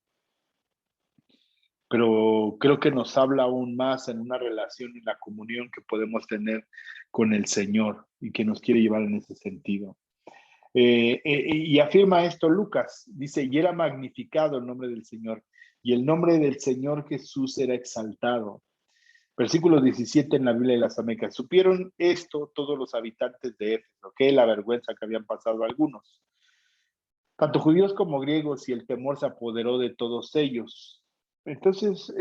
pero creo que nos habla aún más en una relación y la comunión que podemos tener con el Señor y que nos quiere llevar en ese sentido. Y afirma esto Lucas, dice, y era magnificado el nombre del Señor, y el nombre del Señor Jesús era exaltado. Versículo 17 en la Biblia de las Américas. Supieron esto todos los habitantes de Éfeso, que la vergüenza que habían pasado algunos, tanto judíos como griegos, y el temor se apoderó de todos ellos. Entonces,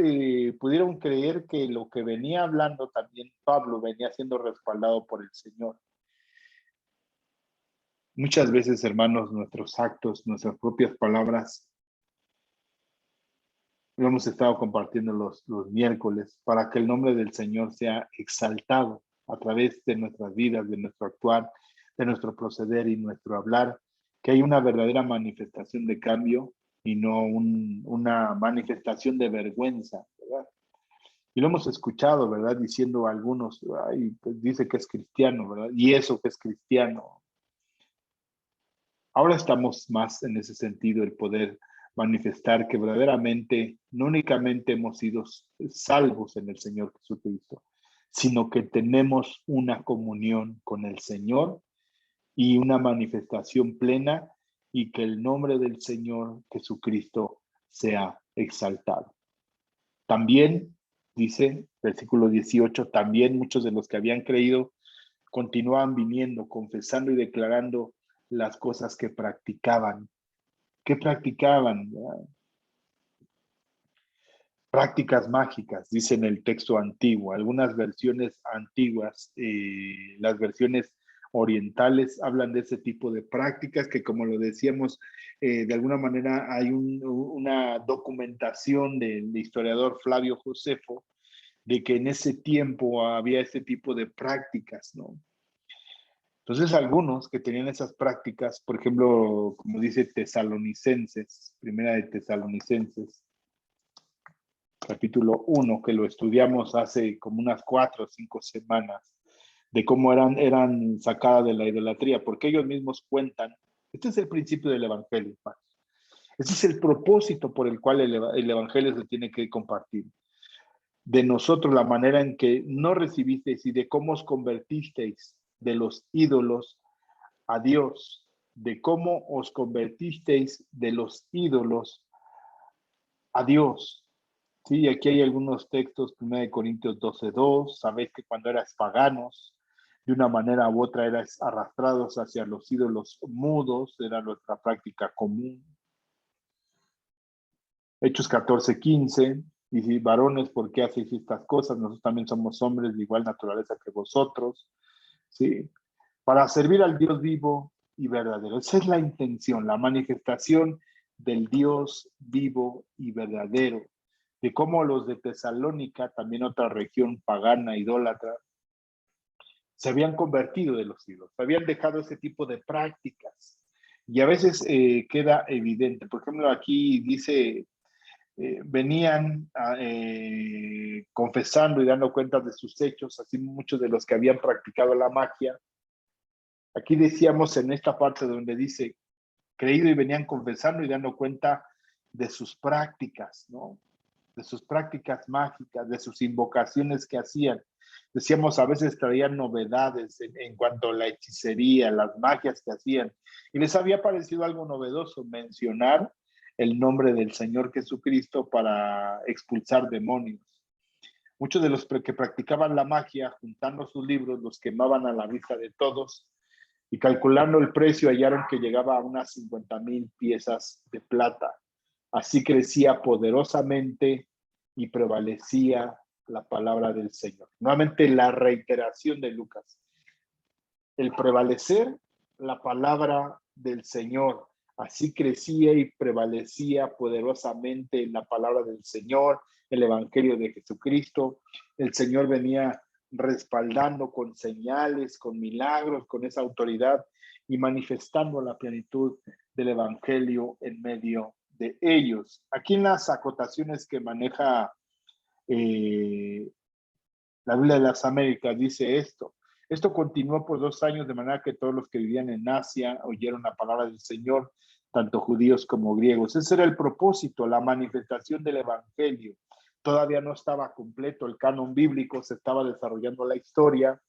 pudieron creer que lo que venía hablando también Pablo venía siendo respaldado por el Señor. Muchas veces, hermanos, nuestros actos, nuestras propias palabras, lo hemos estado compartiendo los miércoles, para que el nombre del Señor sea exaltado a través de nuestras vidas, de nuestro actuar, de nuestro proceder y nuestro hablar, que hay una verdadera manifestación de cambio y no una manifestación de vergüenza, ¿verdad? Y lo hemos escuchado, ¿verdad? Diciendo a algunos, ay, pues dice que es cristiano, ¿verdad? Y eso que es cristiano. Ahora estamos más en ese sentido, el poder manifestar que verdaderamente no únicamente hemos sido salvos en el Señor Jesucristo, sino que tenemos una comunión con el Señor y una manifestación plena, y que el nombre del Señor Jesucristo sea exaltado. También, dice versículo 18, también muchos de los que habían creído continuaban viniendo, confesando y declarando las cosas que practicaban. ¿Qué practicaban? Prácticas mágicas, dice en el texto antiguo. Algunas versiones antiguas, las versiones orientales, hablan de ese tipo de prácticas que, como lo decíamos, de alguna manera hay una documentación del historiador Flavio Josefo de que en ese tiempo había ese tipo de prácticas, ¿no? Entonces, algunos que tenían esas prácticas, por ejemplo, como dice Tesalonicenses, primera de Tesalonicenses, capítulo 1, que lo estudiamos hace como unas 4 o 5 semanas, de cómo eran sacadas de la idolatría, porque ellos mismos cuentan, este es el principio del evangelio, hermanos. Ese es el propósito por el cual el evangelio se tiene que compartir. De nosotros, la manera en que no recibisteis y de cómo os convertisteis de los ídolos a Dios, de cómo os convertisteis de los ídolos a Dios. Sí, aquí hay algunos textos, 1 Corintios 12:2, sabéis que cuando eras paganos, de una manera u otra eras arrastrados hacia los ídolos mudos, era nuestra práctica común. Hechos 14:15, y si varones, ¿por qué hacéis estas cosas? Nosotros también somos hombres de igual naturaleza que vosotros, ¿sí? Para servir al Dios vivo y verdadero. Esa es la intención, la manifestación del Dios vivo y verdadero. De cómo los de Tesalónica, también otra región pagana, idólatra, se habían convertido de los ídolos, habían dejado ese tipo de prácticas. Y a veces queda evidente. Por ejemplo, aquí dice, venían confesando y dando cuenta de sus hechos, así muchos de los que habían practicado la magia. Aquí decíamos en esta parte donde dice, creído, y venían confesando y dando cuenta de sus prácticas, ¿no? De sus prácticas mágicas, de sus invocaciones que hacían. Decíamos, a veces traían novedades en cuanto a la hechicería, las magias que hacían. Y les había parecido algo novedoso mencionar el nombre del Señor Jesucristo para expulsar demonios. Muchos de los que practicaban la magia, juntando sus libros, los quemaban a la vista de todos, y calculando el precio hallaron que llegaba a unas 50,000 piezas de plata. Así crecía poderosamente y prevalecía la palabra del Señor. Nuevamente la reiteración de Lucas. El prevalecer la palabra del Señor. Así crecía y prevalecía poderosamente la palabra del Señor, el Evangelio de Jesucristo. El Señor venía respaldando con señales, con milagros, con esa autoridad y manifestando la plenitud del Evangelio en medio de ellos. Aquí en las acotaciones que maneja la Biblia de las Américas dice esto. Esto continuó por 2 años, de manera que todos los que vivían en Asia oyeron la palabra del Señor, tanto judíos como griegos. Ese era el propósito, la manifestación del Evangelio. Todavía no estaba completo el canon bíblico, se estaba desarrollando la historia,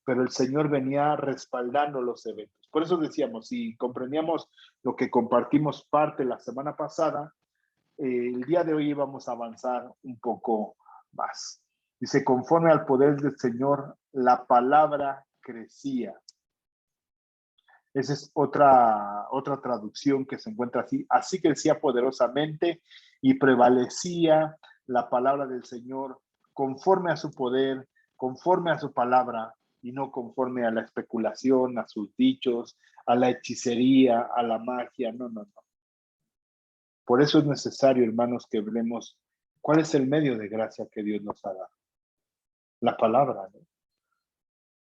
pero el Señor venía respaldando los eventos. Por eso decíamos, si comprendíamos lo que compartimos parte la semana pasada, el día de hoy vamos a avanzar un poco más. Dice, conforme al poder del Señor, la palabra crecía. Esa es otra traducción que se encuentra así. Así crecía poderosamente y prevalecía la palabra del Señor conforme a su poder, conforme a su palabra y no conforme a la especulación, a sus dichos, a la hechicería, a la magia. No, no, no. Por eso es necesario, hermanos, que hablemos cuál es el medio de gracia que Dios nos ha dado. La palabra, ¿no?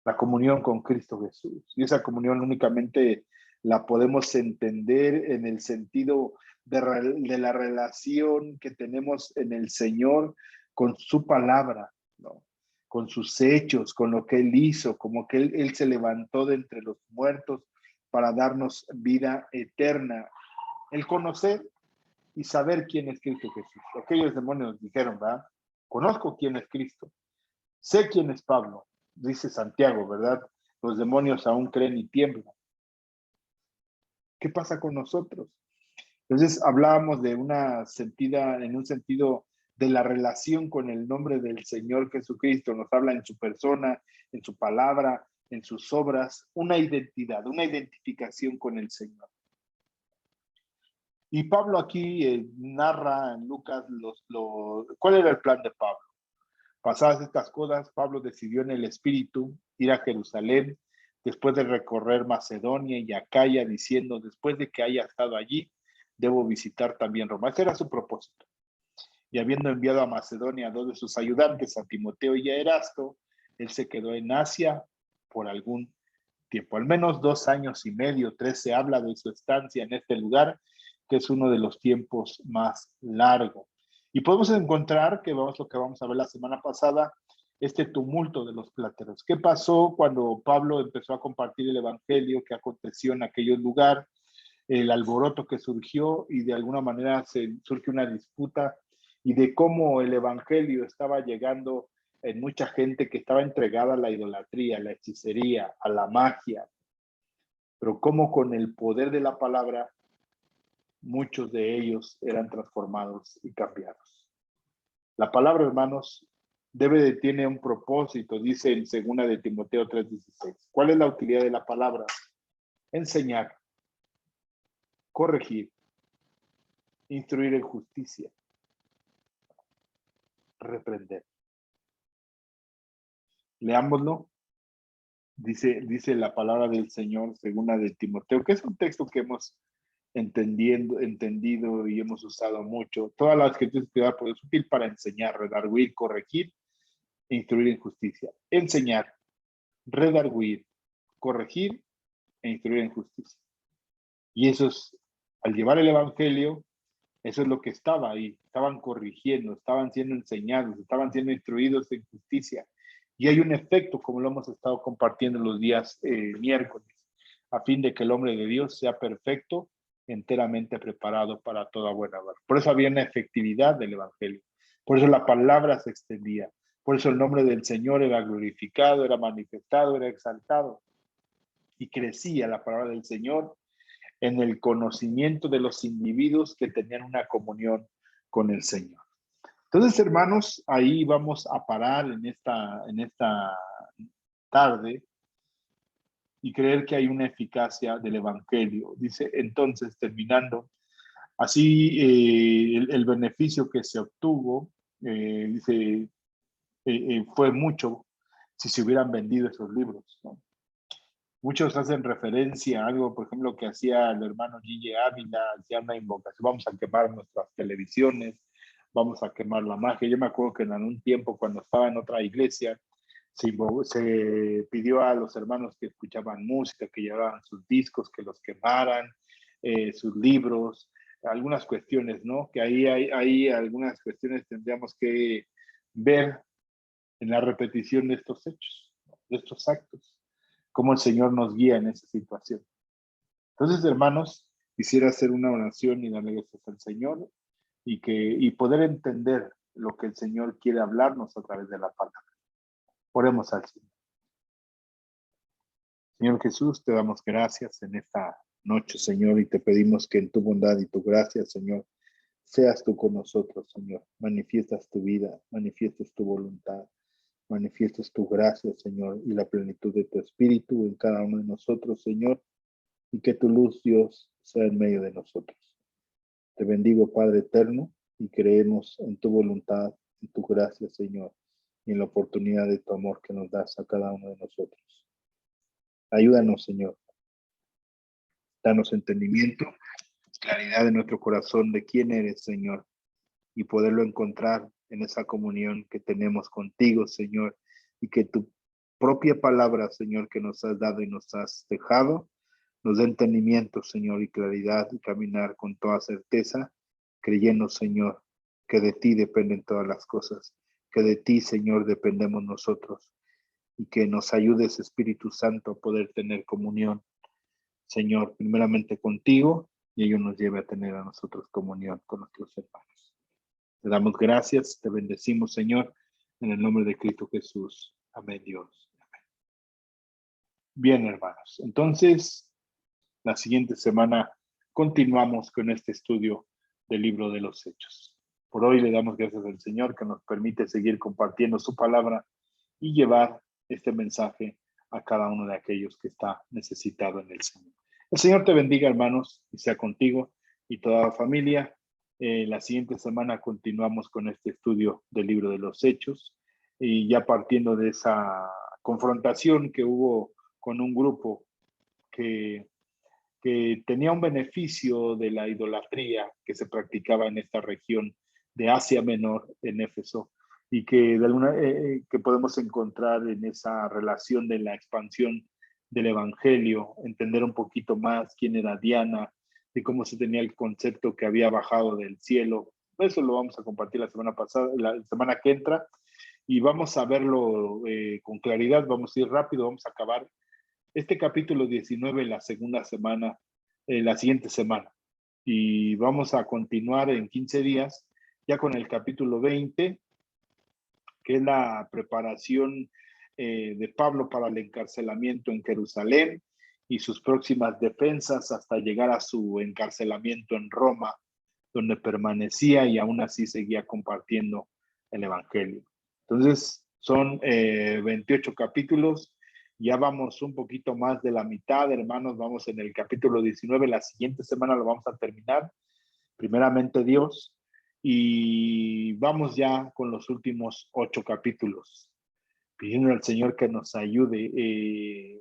La comunión con Cristo Jesús. Y esa comunión únicamente la podemos entender en el sentido de la relación que tenemos en el Señor con su palabra, ¿no? Con sus hechos, con lo que Él hizo, como que Él se levantó de entre los muertos para darnos vida eterna. El conocer y saber quién es Cristo Jesús. Aquellos demonios dijeron, ¿verdad? Conozco quién es Cristo. Sé quién es Pablo, dice Santiago, ¿verdad? Los demonios aún creen y tiemblan. ¿Qué pasa con nosotros? Entonces hablábamos de en un sentido de la relación con el nombre del Señor Jesucristo. Nos habla en su persona, en su palabra, en sus obras, una identidad, una identificación con el Señor. Y Pablo aquí narra en Lucas cuál era el plan de Pablo. Pasadas estas cosas, Pablo decidió en el Espíritu ir a Jerusalén después de recorrer Macedonia y Acaya, diciendo, después de que haya estado allí, debo visitar también Roma. Ese era su propósito. Y habiendo enviado a Macedonia a 2 de sus ayudantes, a Timoteo y a Erasto, él se quedó en Asia por algún tiempo. Al menos 2 años y medio, 3 se habla de su estancia en este lugar, que es uno de los tiempos más largos. Y podemos encontrar, que vamos lo que vamos a ver la semana pasada, este tumulto de los plateros. ¿Qué pasó cuando Pablo empezó a compartir el evangelio? ¿Qué aconteció en aquel lugar? El alboroto que surgió y de alguna manera surge una disputa y de cómo el evangelio estaba llegando en mucha gente que estaba entregada a la idolatría, a la hechicería, a la magia, pero cómo con el poder de la palabra muchos de ellos eran transformados y cambiados. La palabra, hermanos, tiene un propósito, dice en 2 de Timoteo 3:16. ¿Cuál es la utilidad de la palabra? Enseñar, corregir, instruir en justicia, reprender. Leámoslo. Dice la palabra del Señor, 2 de Timoteo, que es un texto que hemos entendido y hemos usado mucho. Toda la escritura es útil para enseñar, redarguir, corregir e instruir en justicia. Enseñar, redarguir, corregir e instruir en justicia. Y eso es, al llevar el evangelio, eso es lo que estaba ahí. Estaban corrigiendo, estaban siendo enseñados, estaban siendo instruidos en justicia. Y hay un efecto, como lo hemos estado compartiendo los días miércoles, a fin de que el hombre de Dios sea perfecto, enteramente preparado para toda buena obra. Por eso había una efectividad del evangelio. Por eso la palabra se extendía. Por eso el nombre del Señor era glorificado, era manifestado, era exaltado. Y crecía la palabra del Señor en el conocimiento de los individuos que tenían una comunión con el Señor. Entonces, hermanos, ahí vamos a parar en esta tarde y creer que hay una eficacia del Evangelio. Dice, entonces, terminando, así el beneficio que se obtuvo, dice, fue mucho si se hubieran vendido esos libros, ¿no? Muchos hacen referencia a algo, por ejemplo, que hacía el hermano Gille Ávila, hacía una invocación, vamos a quemar nuestras televisiones, vamos a quemar la magia. Yo me acuerdo que en algún tiempo, cuando estaba en otra iglesia, se pidió a los hermanos que escuchaban música, que llevaban sus discos, que los quemaran, sus libros, algunas cuestiones, ¿no? Que ahí algunas cuestiones tendríamos que ver en la repetición de estos hechos, de estos actos, cómo el Señor nos guía en esa situación. Entonces, hermanos, quisiera hacer una oración y darle gracias al Señor y poder entender lo que el Señor quiere hablarnos a través de la palabra. Oremos al Señor. Señor Jesús, te damos gracias en esta noche, Señor, y te pedimos que en tu bondad y tu gracia, Señor, seas tú con nosotros, Señor. Manifiestas tu vida, manifiestas tu voluntad, manifiestas tu gracia, Señor, y la plenitud de tu espíritu en cada uno de nosotros, Señor, y que tu luz, Dios, sea en medio de nosotros. Te bendigo, Padre eterno, y creemos en tu voluntad, en tu gracia, Señor, y en la oportunidad de tu amor que nos das a cada uno de nosotros. Ayúdanos, Señor. Danos entendimiento, claridad en nuestro corazón de quién eres, Señor, y poderlo encontrar en esa comunión que tenemos contigo, Señor, y que tu propia palabra, Señor, que nos has dado y nos has dejado, nos dé entendimiento, Señor, y claridad, y caminar con toda certeza, creyendo, Señor, que de ti dependen todas las cosas, que de ti, Señor, dependemos nosotros, y que nos ayudes, Espíritu Santo, a poder tener comunión, Señor, primeramente contigo, y ello nos lleve a tener a nosotros comunión con nuestros hermanos. Te damos gracias, te bendecimos, Señor, en el nombre de Cristo Jesús. Amén, Dios. Amén. Bien, hermanos, entonces, la siguiente semana continuamos con este estudio del libro de los Hechos. Por hoy le damos gracias al Señor que nos permite seguir compartiendo su palabra y llevar este mensaje a cada uno de aquellos que está necesitado en el Señor. El Señor te bendiga, hermanos, y sea contigo y toda la familia. La siguiente semana continuamos con este estudio del libro de los Hechos y ya partiendo de esa confrontación que hubo con un grupo que tenía un beneficio de la idolatría que se practicaba en esta región de Asia Menor, en Éfeso, y que, que podemos encontrar en esa relación de la expansión del Evangelio, entender un poquito más quién era Diana, de cómo se tenía el concepto que había bajado del cielo. Eso lo vamos a compartir la semana pasada, la semana que entra, y vamos a verlo con claridad, vamos a ir rápido, vamos a acabar este capítulo 19 la segunda semana, la siguiente semana. Y vamos a continuar en 15 días ya con el capítulo 20, que es la preparación de Pablo para el encarcelamiento en Jerusalén y sus próximas defensas hasta llegar a su encarcelamiento en Roma, donde permanecía y aún así seguía compartiendo el Evangelio. Entonces, son 28 capítulos. Ya vamos un poquito más de la mitad, hermanos. Vamos en el capítulo 19. La siguiente semana lo vamos a terminar. Primeramente Dios. Y vamos ya con los últimos 8 capítulos. Pidiendo al Señor que nos ayude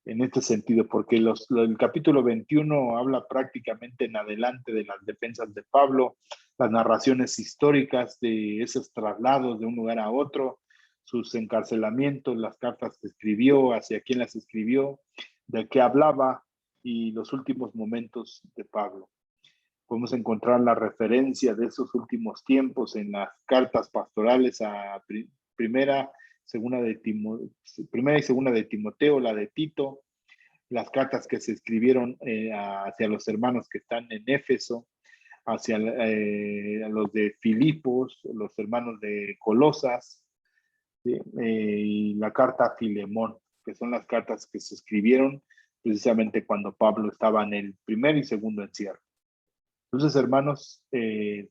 en este sentido, porque el capítulo 21 habla prácticamente en adelante de las defensas de Pablo, las narraciones históricas de esos traslados de un lugar a otro, sus encarcelamientos, las cartas que escribió, hacia quién las escribió, de qué hablaba y los últimos momentos de Pablo. Podemos encontrar la referencia de esos últimos tiempos en las cartas pastorales a primera y segunda de Timoteo, la de Tito, las cartas que se escribieron hacia los hermanos que están en Éfeso, hacia los de Filipos, los hermanos de Colosas, ¿sí? Y la carta a Filemón, que son las cartas que se escribieron precisamente cuando Pablo estaba en el primer y segundo encierro. Entonces, hermanos,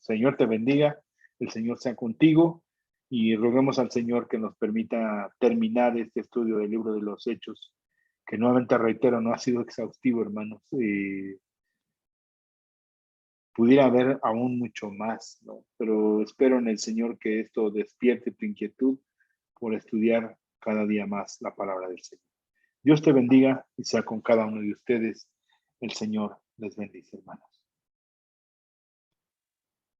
Señor te bendiga, el Señor sea contigo y roguemos al Señor que nos permita terminar este estudio del libro de los Hechos, que nuevamente reitero, no ha sido exhaustivo, hermanos. Pudiera haber aún mucho más, ¿no? Pero espero en el Señor que esto despierte tu inquietud por estudiar cada día más la palabra del Señor. Dios te bendiga y sea con cada uno de ustedes. El Señor les bendice, hermanos.